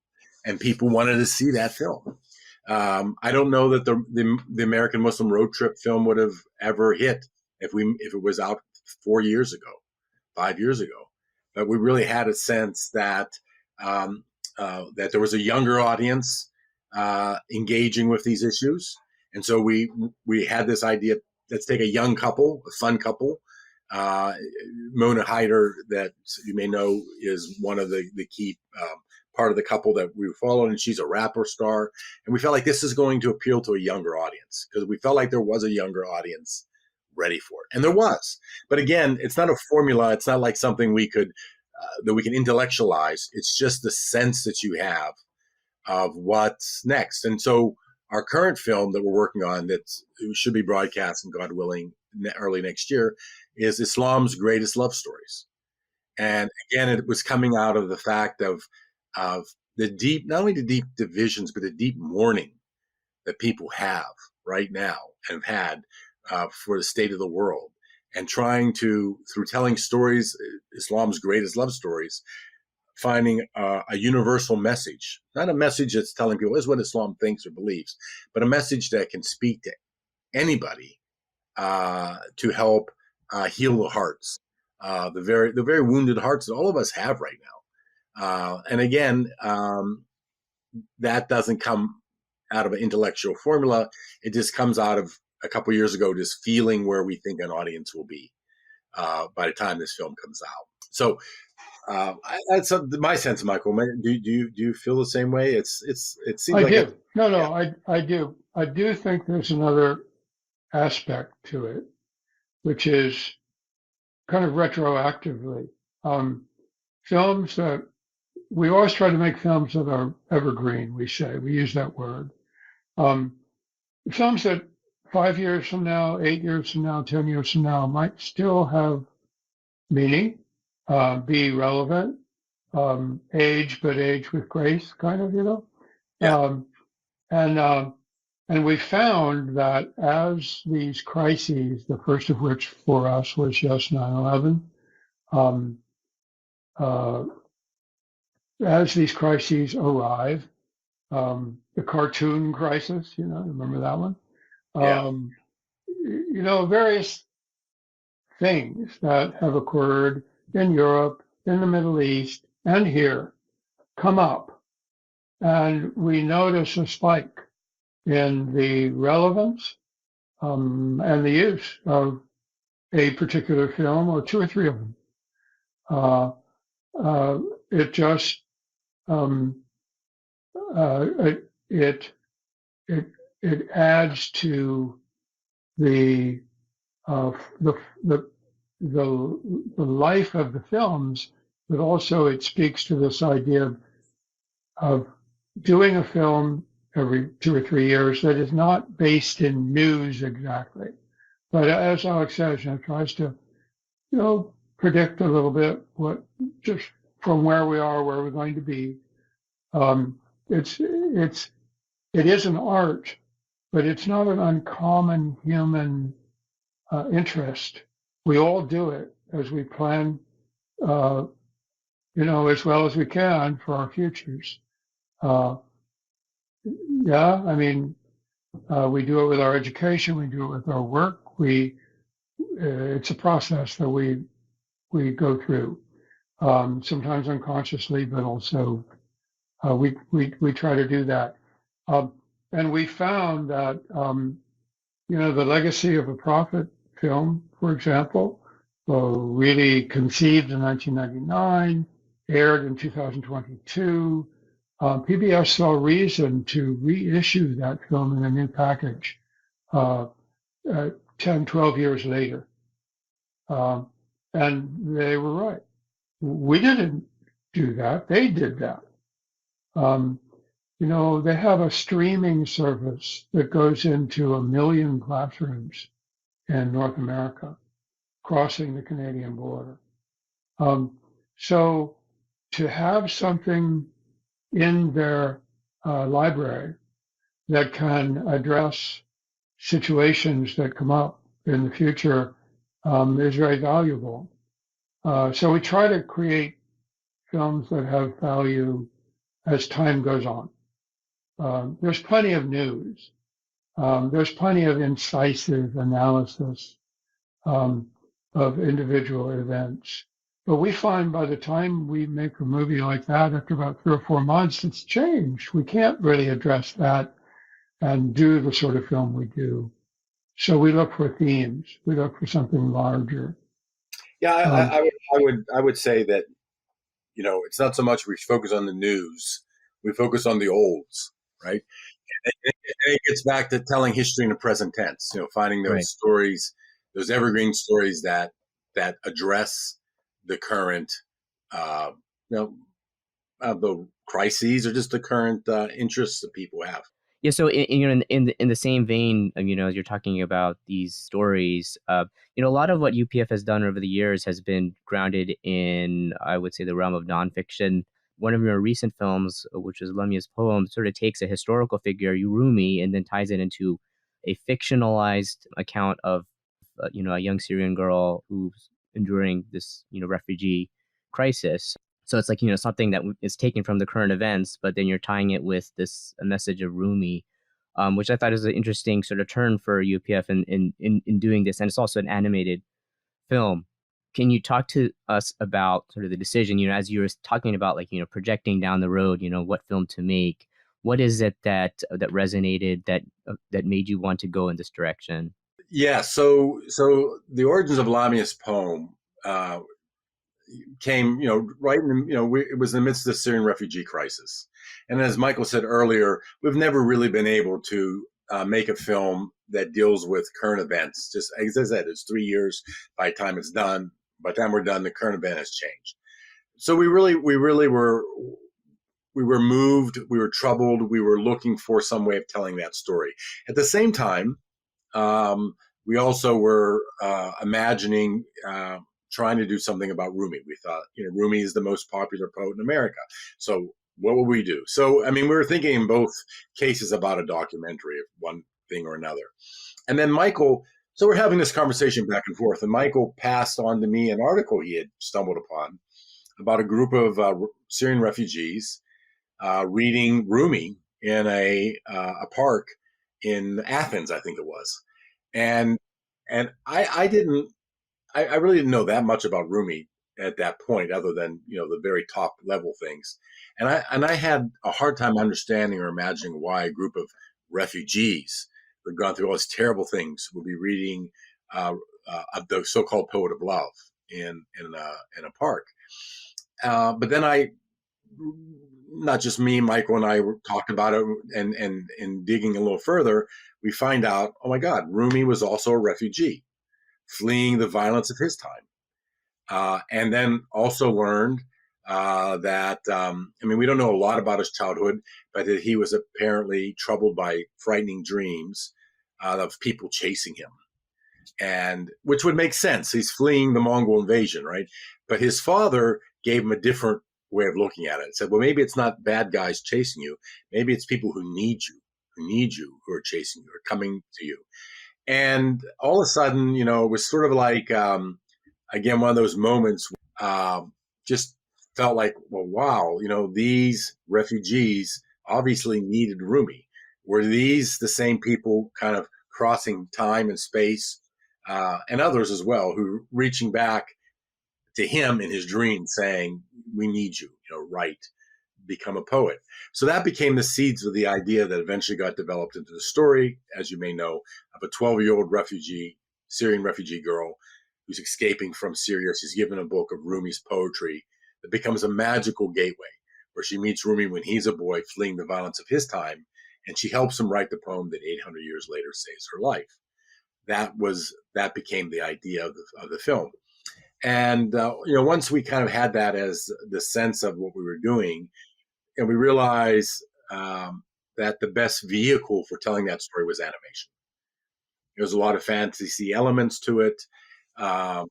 and people wanted to see that film. I don't know that the American Muslim Road Trip film would have ever hit if it was out 4 years ago, 5 years ago. But we really had a sense that that there was a younger audience engaging with these issues, and so we had this idea: let's take a young couple, a fun couple. Mona Hyder, that you may know, is one of the key part of the couple that we followed, and she's a rapper star. And we felt like this is going to appeal to a younger audience, because we felt like there was a younger audience ready for it, and there was. But again, it's not a formula. It's not like something we could that we can intellectualize. It's just the sense that you have of what's next. And so our current film that we're working on, that should be broadcast, and God willing, early next year, is Islam's greatest love stories. And again, it was coming out of the fact of the deep, not only the deep divisions, but the deep mourning that people have right now and have had for the state of the world, and trying to, through telling stories, Islam's greatest love stories, finding a universal message, not a message that's telling people this is what Islam thinks or believes, but a message that can speak to anybody to help heal the hearts, the very wounded hearts that all of us have right now. And again, that doesn't come out of an intellectual formula. It just comes out of a couple years ago, just feeling where we think an audience will be by the time this film comes out. So that's my sense, Michael. Do you feel the same way? It seems I like do. I do. I do think there's another aspect to it, which is kind of retroactively. Films that we always try to make films that are evergreen. We use that word. Films that 5 years from now, 8 years from now, 10 years from now might still have meaning, be relevant, age, but age with grace, kind of, Yeah. And we found that as these crises, the first of which for us was just 9/11, as these crises arrive, the cartoon crisis, remember that one? Yeah. Various things that have occurred in Europe, in the Middle East, and here come up. And we notice a spike in the relevance and the use of a particular film or two or three of them. It just it adds to the life of the films, but also it speaks to this idea of doing a film every 2 or 3 years that is not based in news exactly, but as Alex says, tries to predict a little bit what just from where we are, where we're going to be. It is an art, but it's not an uncommon human interest. We all do it as we plan, as well as we can for our futures. We do it with our education. We do it with our work. It's a process that we go through, sometimes unconsciously, but also we try to do that. And we found that the legacy of a prophet film, for example, really conceived in 1999, aired in 2022. PBS saw reason to reissue that film in a new package 10, 12 years later. And they were right. We didn't do that. They did that. They have a streaming service that goes into 1 million classrooms in North America, crossing the Canadian border. So to have something in their library that can address situations that come up in the future is very valuable. So we try to create films that have value as time goes on. There's plenty of news. There's plenty of incisive analysis of individual events. But we find by the time we make a movie like that, after about 3 or 4 months, it's changed. We can't really address that and do the sort of film we do. So we look for themes. We look for something larger. Yeah, I would say that, it's not so much we focus on the news, we focus on the olds, right? And it gets back to telling history in the present tense, finding those stories, those evergreen stories that address the current, the crises or just the current interests that people have. Yeah, so in the same vein, as you're talking about these stories, a lot of what UPF has done over the years has been grounded in, I would say, the realm of nonfiction. One of your recent films, which is Lamya's poem, sort of takes a historical figure, Rumi, and then ties it into a fictionalized account of, a young Syrian girl who's enduring this, refugee crisis. So it's like, something that is taken from the current events, but then you're tying it with a message of Rumi, which I thought is an interesting sort of turn for UPF in doing this. And it's also an animated film. Can you talk to us about sort of the decision, as you were talking about, like, projecting down the road, what film to make? What is it that resonated, that made you want to go in this direction? Yeah, so the origins of Lamya's poem came, right in, it was in the midst of the Syrian refugee crisis. And as Michael said earlier, we've never really been able to make a film that deals with current events. Just as I said, it's 3 years by the time it's done. By the time we're done, the current event has changed. So we really were moved, we were troubled, we were looking for some way of telling that story. At the same time, we also were imagining trying to do something about Rumi. We thought, Rumi is the most popular poet in America. So what will we do? So, I mean, we were thinking in both cases about a documentary of one thing or another. And then Michael, so we're having this conversation back and forth, and Michael passed on to me an article he had stumbled upon about a group of Syrian refugees reading Rumi in a park in Athens, I think it was. And I really didn't know that much about Rumi at that point, other than the very top level things. And I had a hard time understanding or imagining why a group of refugees who'd gone through all these terrible things would be reading the so-called poet of love in a park. But then not just me, Michael and I talked about it, and digging a little further, we find out, oh my God, Rumi was also a refugee fleeing the violence of his time. And then also learned that, we don't know a lot about his childhood, but that he was apparently troubled by frightening dreams of people chasing him. And which would make sense. He's fleeing the Mongol invasion, right? But his father gave him a different way of looking at it. It said, well, maybe it's not bad guys chasing you. Maybe it's people who need you, who are chasing you, or coming to you. And all of a sudden, it was sort of like, again, one of those moments, just felt like, well, wow, these refugees obviously needed Rumi. Were these the same people kind of crossing time and space, and others as well, who reaching back to him in his dream saying, we need you, write, become a poet. So that became the seeds of the idea that eventually got developed into the story, as you may know, of a 12-year-old Syrian refugee girl who's escaping from Syria. She's given a book of Rumi's poetry that becomes a magical gateway where she meets Rumi when he's a boy fleeing the violence of his time, and she helps him write the poem that 800 years later saves her life. That became the idea of the film. And once we kind of had that as the sense of what we were doing, and we realized that the best vehicle for telling that story was animation. There's a lot of fantasy elements to it. They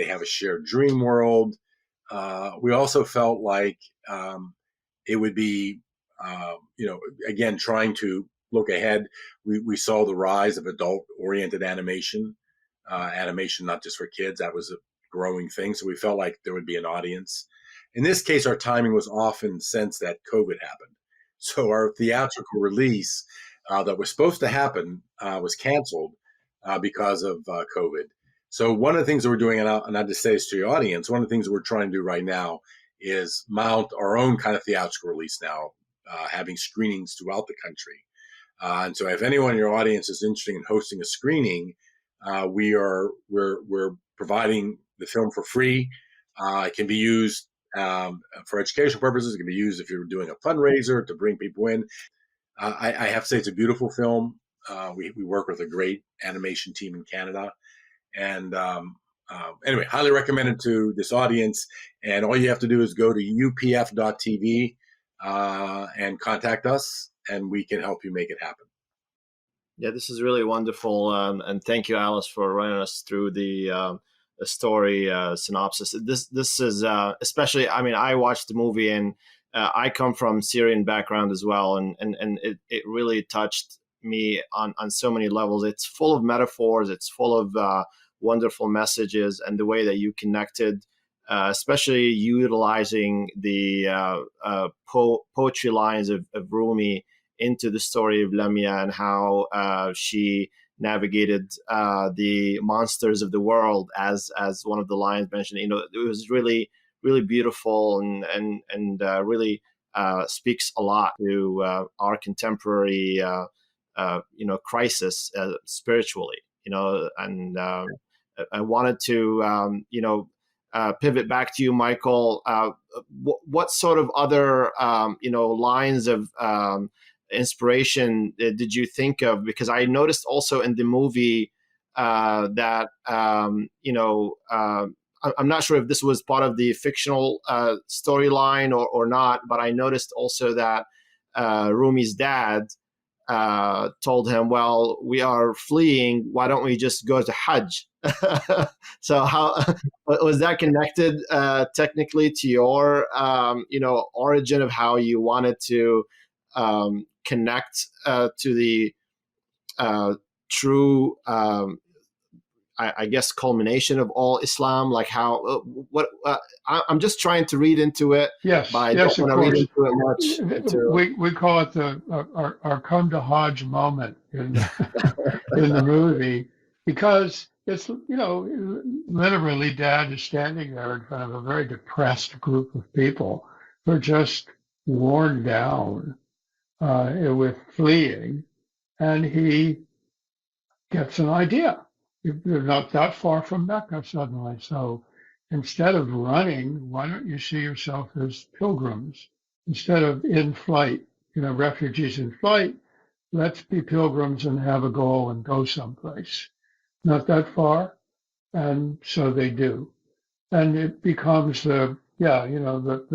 have a shared dream world. We also felt like it would be, again, trying to look ahead. We saw the rise of adult-oriented animation not just for kids. That was a growing thing. So we felt like there would be an audience. In this case, our timing was off in the sense that COVID happened. So our theatrical release that was supposed to happen was canceled because of COVID. So one of the things that we're doing, and I just say this to your audience, one of the things that we're trying to do right now is mount our own kind of theatrical release now, having screenings throughout the country. And so if anyone in your audience is interested in hosting a screening, we're providing the film for free. It can be used for educational purposes. It can be used if you're doing a fundraiser to bring people in. I have to say it's a beautiful film. We work with a great animation team in Canada. And anyway, highly recommended to this audience. And all you have to do is go to upf.tv and contact us, and we can help you make it happen. Yeah, this is really wonderful, and thank you, Alice, for running us through the story synopsis. This is especially. I mean, I watched the movie, and I come from Syrian background as well, and it really touched me on so many levels. It's full of metaphors. It's full of wonderful messages, and the way that you connected, especially utilizing the poetry lines of Rumi into the story of Lamya, and how she navigated the monsters of the world, as one of the lines mentioned. It was really, really beautiful and really speaks a lot to our contemporary crisis spiritually. And I wanted to pivot back to you, Michael. What sort of other lines of inspiration did you think of? Because I noticed also in the movie that I'm not sure if this was part of the fictional storyline or not, but I noticed also that Rumi's dad told him, well, we are fleeing, why don't we just go to Hajj? So how was that connected technically to your origin of how you wanted to connect to the true I guess culmination of all Islam, like how I'm just trying to read into it. Yes, but I yes, don't of want to read course. into it much. We call it our come to Hajj moment in the movie, because it's literally Dad is standing there in front of a very depressed group of people who are just worn down with fleeing, and he gets an idea. You're not that far from Mecca suddenly. So instead of running, why don't you see yourself as pilgrims? Instead of in flight, refugees in flight, let's be pilgrims and have a goal and go someplace. Not that far. And so they do. And it becomes the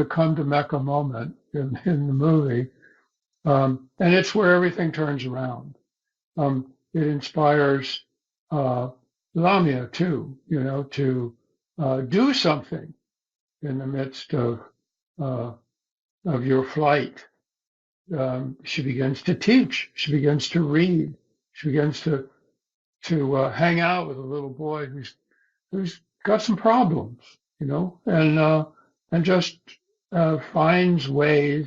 come to Mecca moment in the movie. And it's where everything turns around. It inspires Lamya too, to do something in the midst of your flight. She begins to teach. She begins to read. She begins to hang out with a little boy who's got some problems, and just finds ways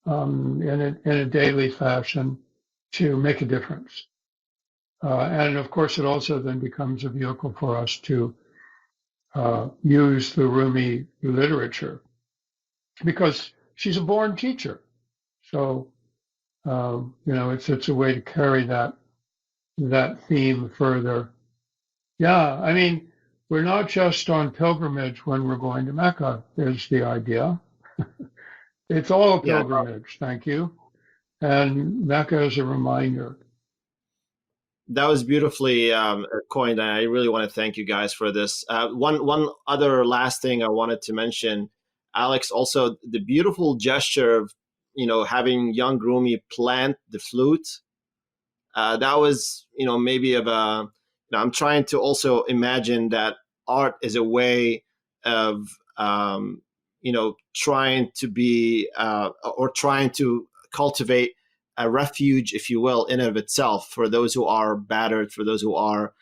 in a daily fashion to make a difference. And of course, it also then becomes a vehicle for us to use the Rumi literature, because she's a born teacher. So, it's a way to carry that theme further. Yeah, I mean, we're not just on pilgrimage when we're going to Mecca, is the idea. It's all a pilgrimage, thank you. And Mecca is a reminder. That was beautifully coined, and I really want to thank you guys for this. One other last thing I wanted to mention, Alex, also the beautiful gesture of having young Rumi plant the flute. That was maybe of a. I'm trying to also imagine that art is a way of trying to be or trying to cultivate a refuge, if you will, in and of itself, for those who are battered, for those who are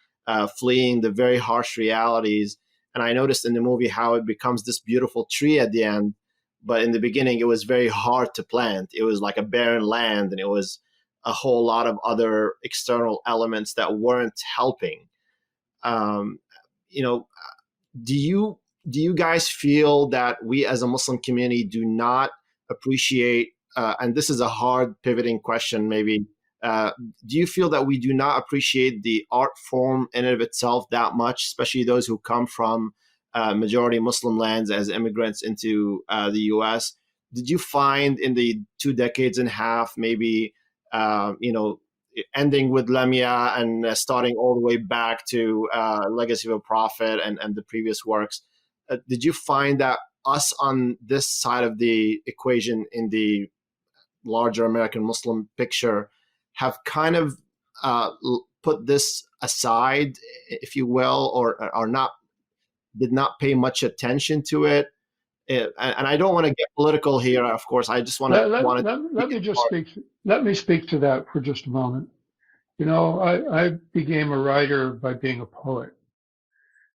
fleeing the very harsh realities. And I noticed in the movie how it becomes this beautiful tree at the end, but in the beginning it was very hard to plant. It was like a barren land, and it was a whole lot of other external elements that weren't helping. Do you guys feel that we as a Muslim community do not appreciate, and this is a hard pivoting question maybe, do you feel that we do not appreciate the art form in and of itself that much, especially those who come from majority Muslim lands as immigrants into the US? Did you find in the 2 decades and a half, maybe, ending with Lamya and starting all the way back to Legacy of a Prophet and the previous works, did you find that us on this side of the equation in the larger American Muslim picture have kind of put this aside, if you will, or not, did not pay much attention to it? And I don't want to get political here, of course. I just want to let me speak to that for just a moment. I became a writer by being a poet.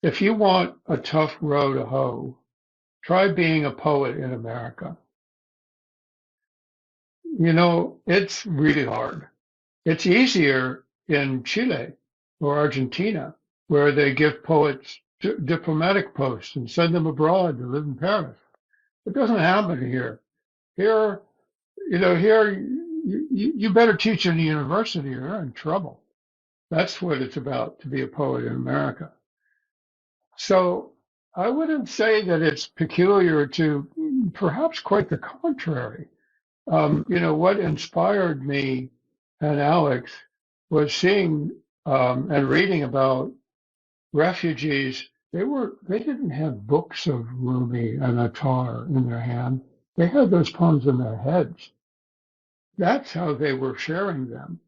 If you want a tough row to hoe, try being a poet in America. It's really hard. It's easier in Chile or Argentina, where they give poets diplomatic posts and send them abroad to live in Paris. It doesn't happen here. Here, here you better teach in the university or you're in trouble. That's what it's about to be a poet in America. So I wouldn't say that it's peculiar to, perhaps quite the contrary. What inspired me and Alex was seeing and reading about refugees. They didn't have books of Rumi and Attar in their hand. They had those poems in their heads. That's how they were sharing them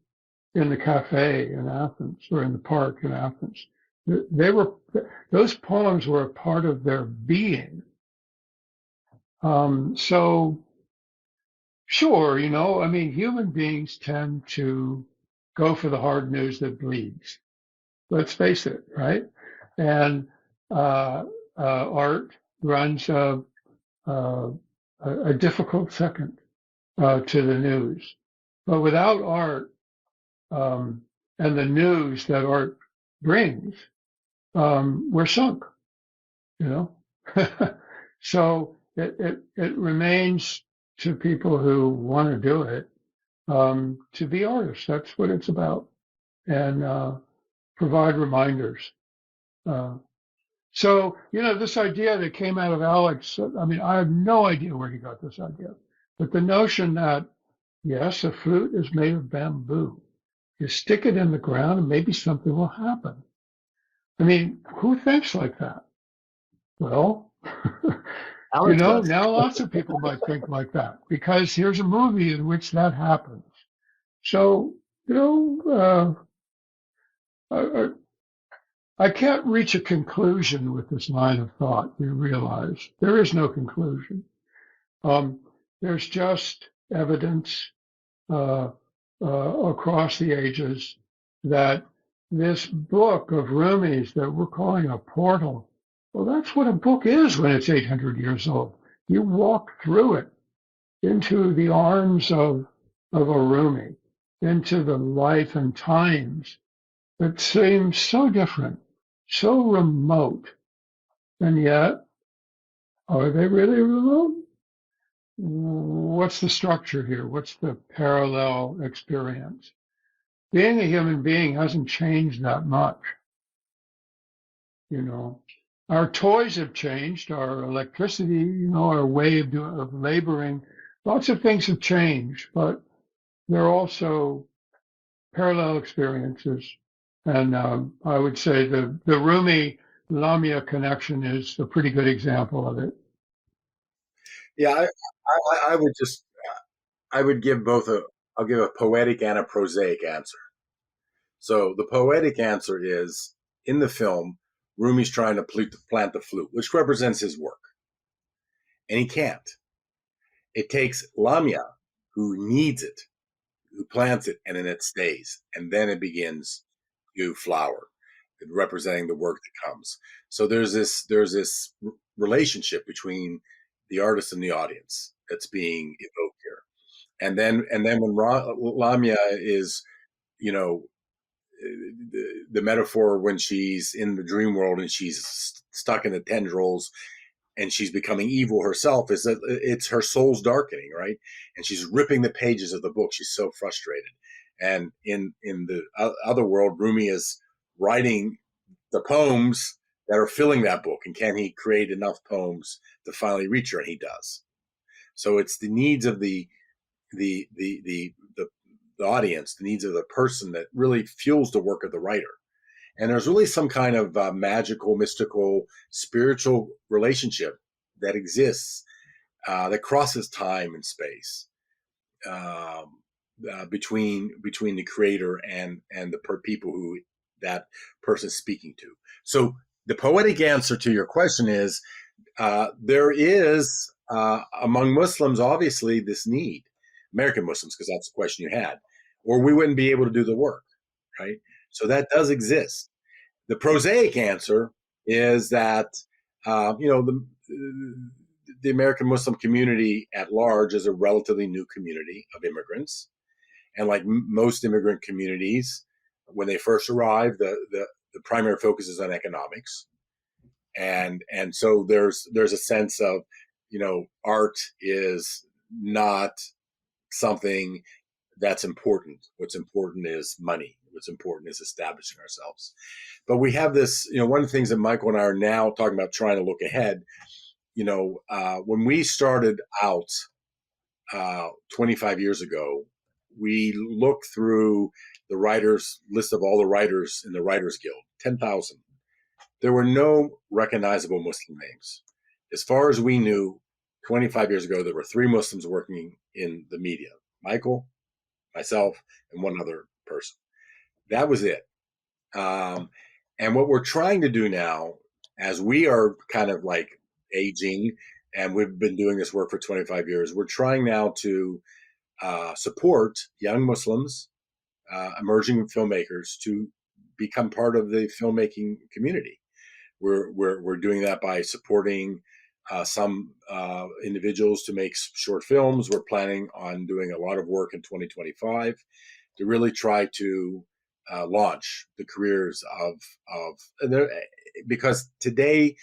in the cafe in Athens or in the park in Athens. Those poems were a part of their being. So sure, human beings tend to go for the hard news that bleeds. Let's face it, right? And art runs a difficult second to the news. But without art and the news that art brings, we're sunk, you know. So it remains to people who want to do it to be artists. That's what it's about, and provide reminders. So, this idea that came out of Alex, I have no idea where he got this idea, but the notion that, yes, a flute is made of bamboo. You stick it in the ground and maybe something will happen. Who thinks like that? Well, now lots of people might think like that because here's a movie in which that happens. So, I can't reach a conclusion with this line of thought. You realize there is no conclusion. There's just evidence across the ages that this book of Rumi's that we're calling a portal, well, that's what a book is when it's 800 years old. You walk through it into the arms of a Rumi, into the life and times that seem so different, so remote, and yet, are they really remote? What's the structure here? What's the parallel experience? Being a human being hasn't changed that much. Our toys have changed, our electricity, our way of laboring. Lots of things have changed, but they're also parallel experiences. And I would say the Rumi Lamya connection is a pretty good example of it. Yeah, I would give I'll give a poetic and a prosaic answer. So the poetic answer is, in the film, Rumi's trying to plant the flute, which represents his work. And he can't. It takes Lamya, who needs it, who plants it, and then it stays. And then it begins to flower, representing the work that comes. So there's this relationship between the artist and the audience that's being evoked here. And then when Lamya is, the metaphor when she's in the dream world and she's stuck in the tendrils and she's becoming evil herself, is that it's her soul's darkening, right? And she's ripping the pages of the book. She's so frustrated. And in the other world, Rumi is writing the poems that are filling that book. And can he create enough poems to finally reach her? And he does. So it's the needs of the audience, the needs of the person that really fuels the work of the writer. And there's really some kind of magical, mystical, spiritual relationship that exists that crosses time and space between the creator and the people who that person is speaking to. So the poetic answer to your question is there is among Muslims obviously this need, American Muslims, because that's the question you had, or we wouldn't be able to do the work, right? So that does exist. The prosaic answer is that, the American Muslim community at large is a relatively new community of immigrants. And like most immigrant communities, when they first arrive, the primary focus is on economics. And so there's a sense of, art is not something that's important. What's important is money. What's important is establishing ourselves. But we have this, one of the things that Michael and I are now talking about trying to look ahead. When we started out 25 years ago, we looked through the writers list of all the writers in the Writers Guild, 10,000. There were no recognizable Muslim names. As far as we knew, 25 years ago, there were 3 Muslims working in the media: Michael, myself, and one other person. That was it. And what we're trying to do now, as we are kind of like aging, and we've been doing this work for 25 years, we're trying now to support young Muslims, emerging filmmakers, to become part of the filmmaking community. We're doing that by supporting some individuals to make short films. We're planning on doing a lot of work in 2025 to really try to launch the careers because today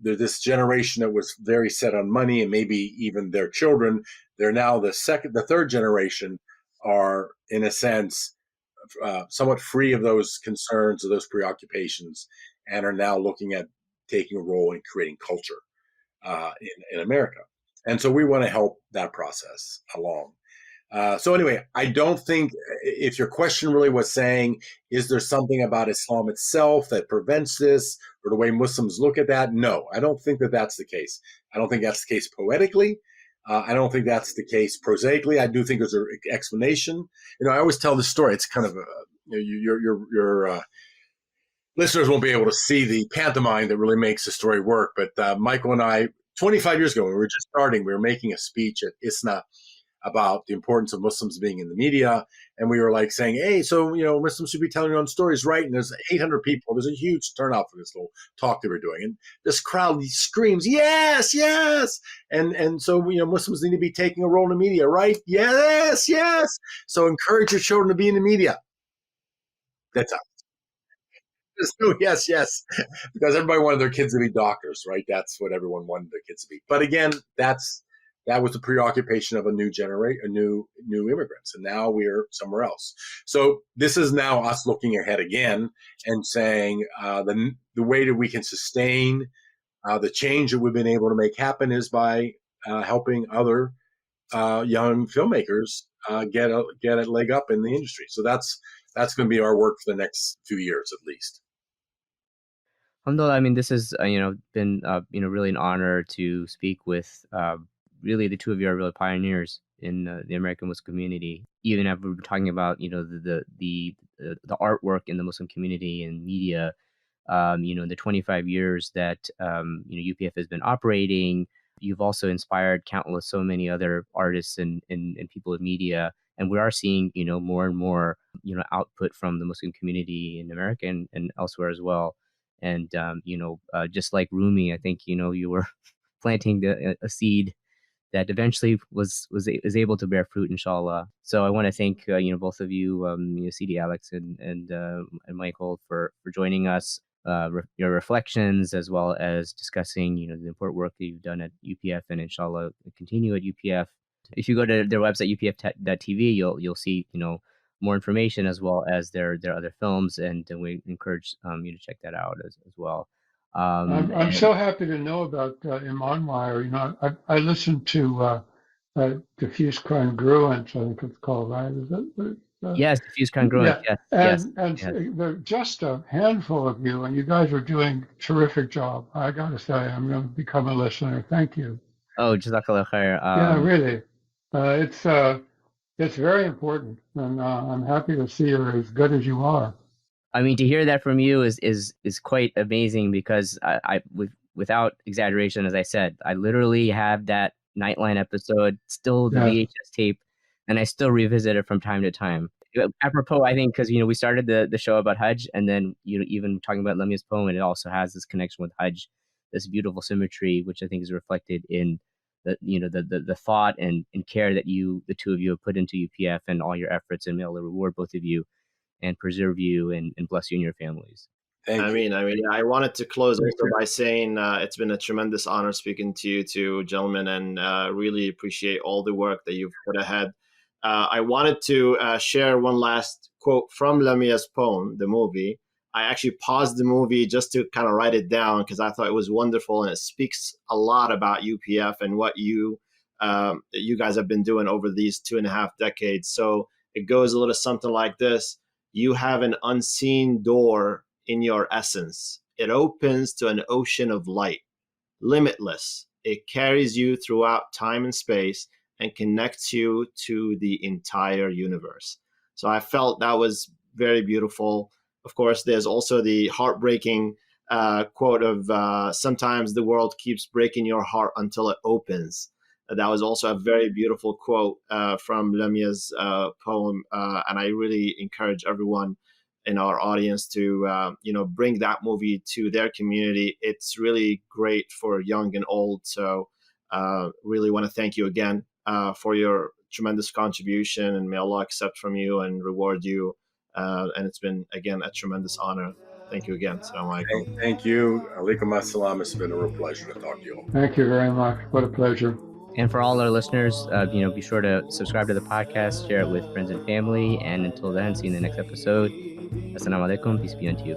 there's this generation that was very set on money, and maybe even their children. They're now the third generation are, in a sense, somewhat free of those concerns or those preoccupations, and are now looking at taking a role in creating culture in America. And so we want to help that process along. So anyway, I don't think, if your question really was saying, is there something about Islam itself that prevents this, or the way Muslims look at that? No, I don't think that that's the case. I don't think that's the case poetically. I don't think that's the case prosaically. I do think there's an explanation. I always tell this story. It's kind of your listeners won't be able to see the pantomime that really makes the story work. But Michael and I, 25 years ago, when we were just starting, we were making a speech at ISNA about the importance of Muslims being in the media. And we were like saying, hey, so, Muslims should be telling their own stories, right? And there's 800 people. There's a huge turnout for this little talk that we're doing. And this crowd screams, yes, yes. And so, Muslims need to be taking a role in the media, right? Yes, yes. So encourage your children to be in the media. That's how. Yes, yes. Because everybody wanted their kids to be doctors, right? That's what everyone wanted their kids to be. But again, that was the preoccupation of a new generation, new immigrants, and now we're somewhere else. So this is now us looking ahead again and saying the way that we can sustain the change that we've been able to make happen is by helping other young filmmakers get a leg up in the industry. So that's going to be our work for the next few years, at least. Alhamdulillah, I mean, this has been really an honor to speak with. Really, the two of you are really pioneers in the American Muslim community. Even if we're talking about the artwork in the Muslim community and media, in the 25 years that UPF has been operating, you've also inspired so many other artists and people in media, and we are seeing more and more output from the Muslim community in America and elsewhere as well. And just like Rumi, I think you were planting a seed that eventually was able to bear fruit, inshallah. So I want to thank both of you, CD Alex and Michael, for joining us, your reflections, as well as discussing the important work that you've done at UPF, and inshallah continue at UPF. If you go to their website upf.tv, you'll see more information, as well as their other films, and we encourage you to check that out as well. I'm so happy to know about ImanWire. I listened to Diffuse Congruence, I think it's called, right? Is it? Yes, Diffuse Congruence. Yeah. Yes. And there are just a handful of you, and you guys are doing a terrific job. I got to say, I'm going to become a listener. Thank you. Oh, Jazakallah khair. Yeah, really. It's very important, and I'm happy to see you're as good as you are. I mean, to hear that from you is quite amazing, because I without exaggeration, as I said, I literally have that Nightline episode, still the VHS tape, and I still revisit it from time to time. Apropos, I think, because we started the show about Hajj, and then even talking about Lamya's poem, and it also has this connection with Hajj, this beautiful symmetry, which I think is reflected in the thought and care that the two of you have put into UPF and all your efforts, and may Allah reward both of you and preserve you and bless you and your families. Thank you. I wanted to close also by saying it's been a tremendous honor speaking to you two gentlemen, and really appreciate all the work that you've put ahead. I wanted to share one last quote from Lamya's poem, the movie. I actually paused the movie just to kind of write it down because I thought it was wonderful, and it speaks a lot about UPF and what you guys have been doing over these 2.5 decades. So it goes a little something like this: you have an unseen door in your essence. It opens to an ocean of light, limitless. It carries you throughout time and space and connects you to the entire universe. So I felt that was very beautiful. Of course, there's also the heartbreaking quote of sometimes the world keeps breaking your heart until it opens. That was also a very beautiful quote from Lamya's poem, and I really encourage everyone in our audience to bring that movie to their community. It's really great for young and old. So really want to thank you again for your tremendous contribution, and may Allah accept from you and reward you. And it's been, again, a tremendous honor. Thank you again. Assalamu alaikum. Thank you. Alaikum assalam. It's been a real pleasure to talk to you all. Thank you very much. What a pleasure. And for all our listeners, be sure to subscribe to the podcast, share it with friends and family. And until then, see you in the next episode. Assalamu alaikum. Peace be unto you.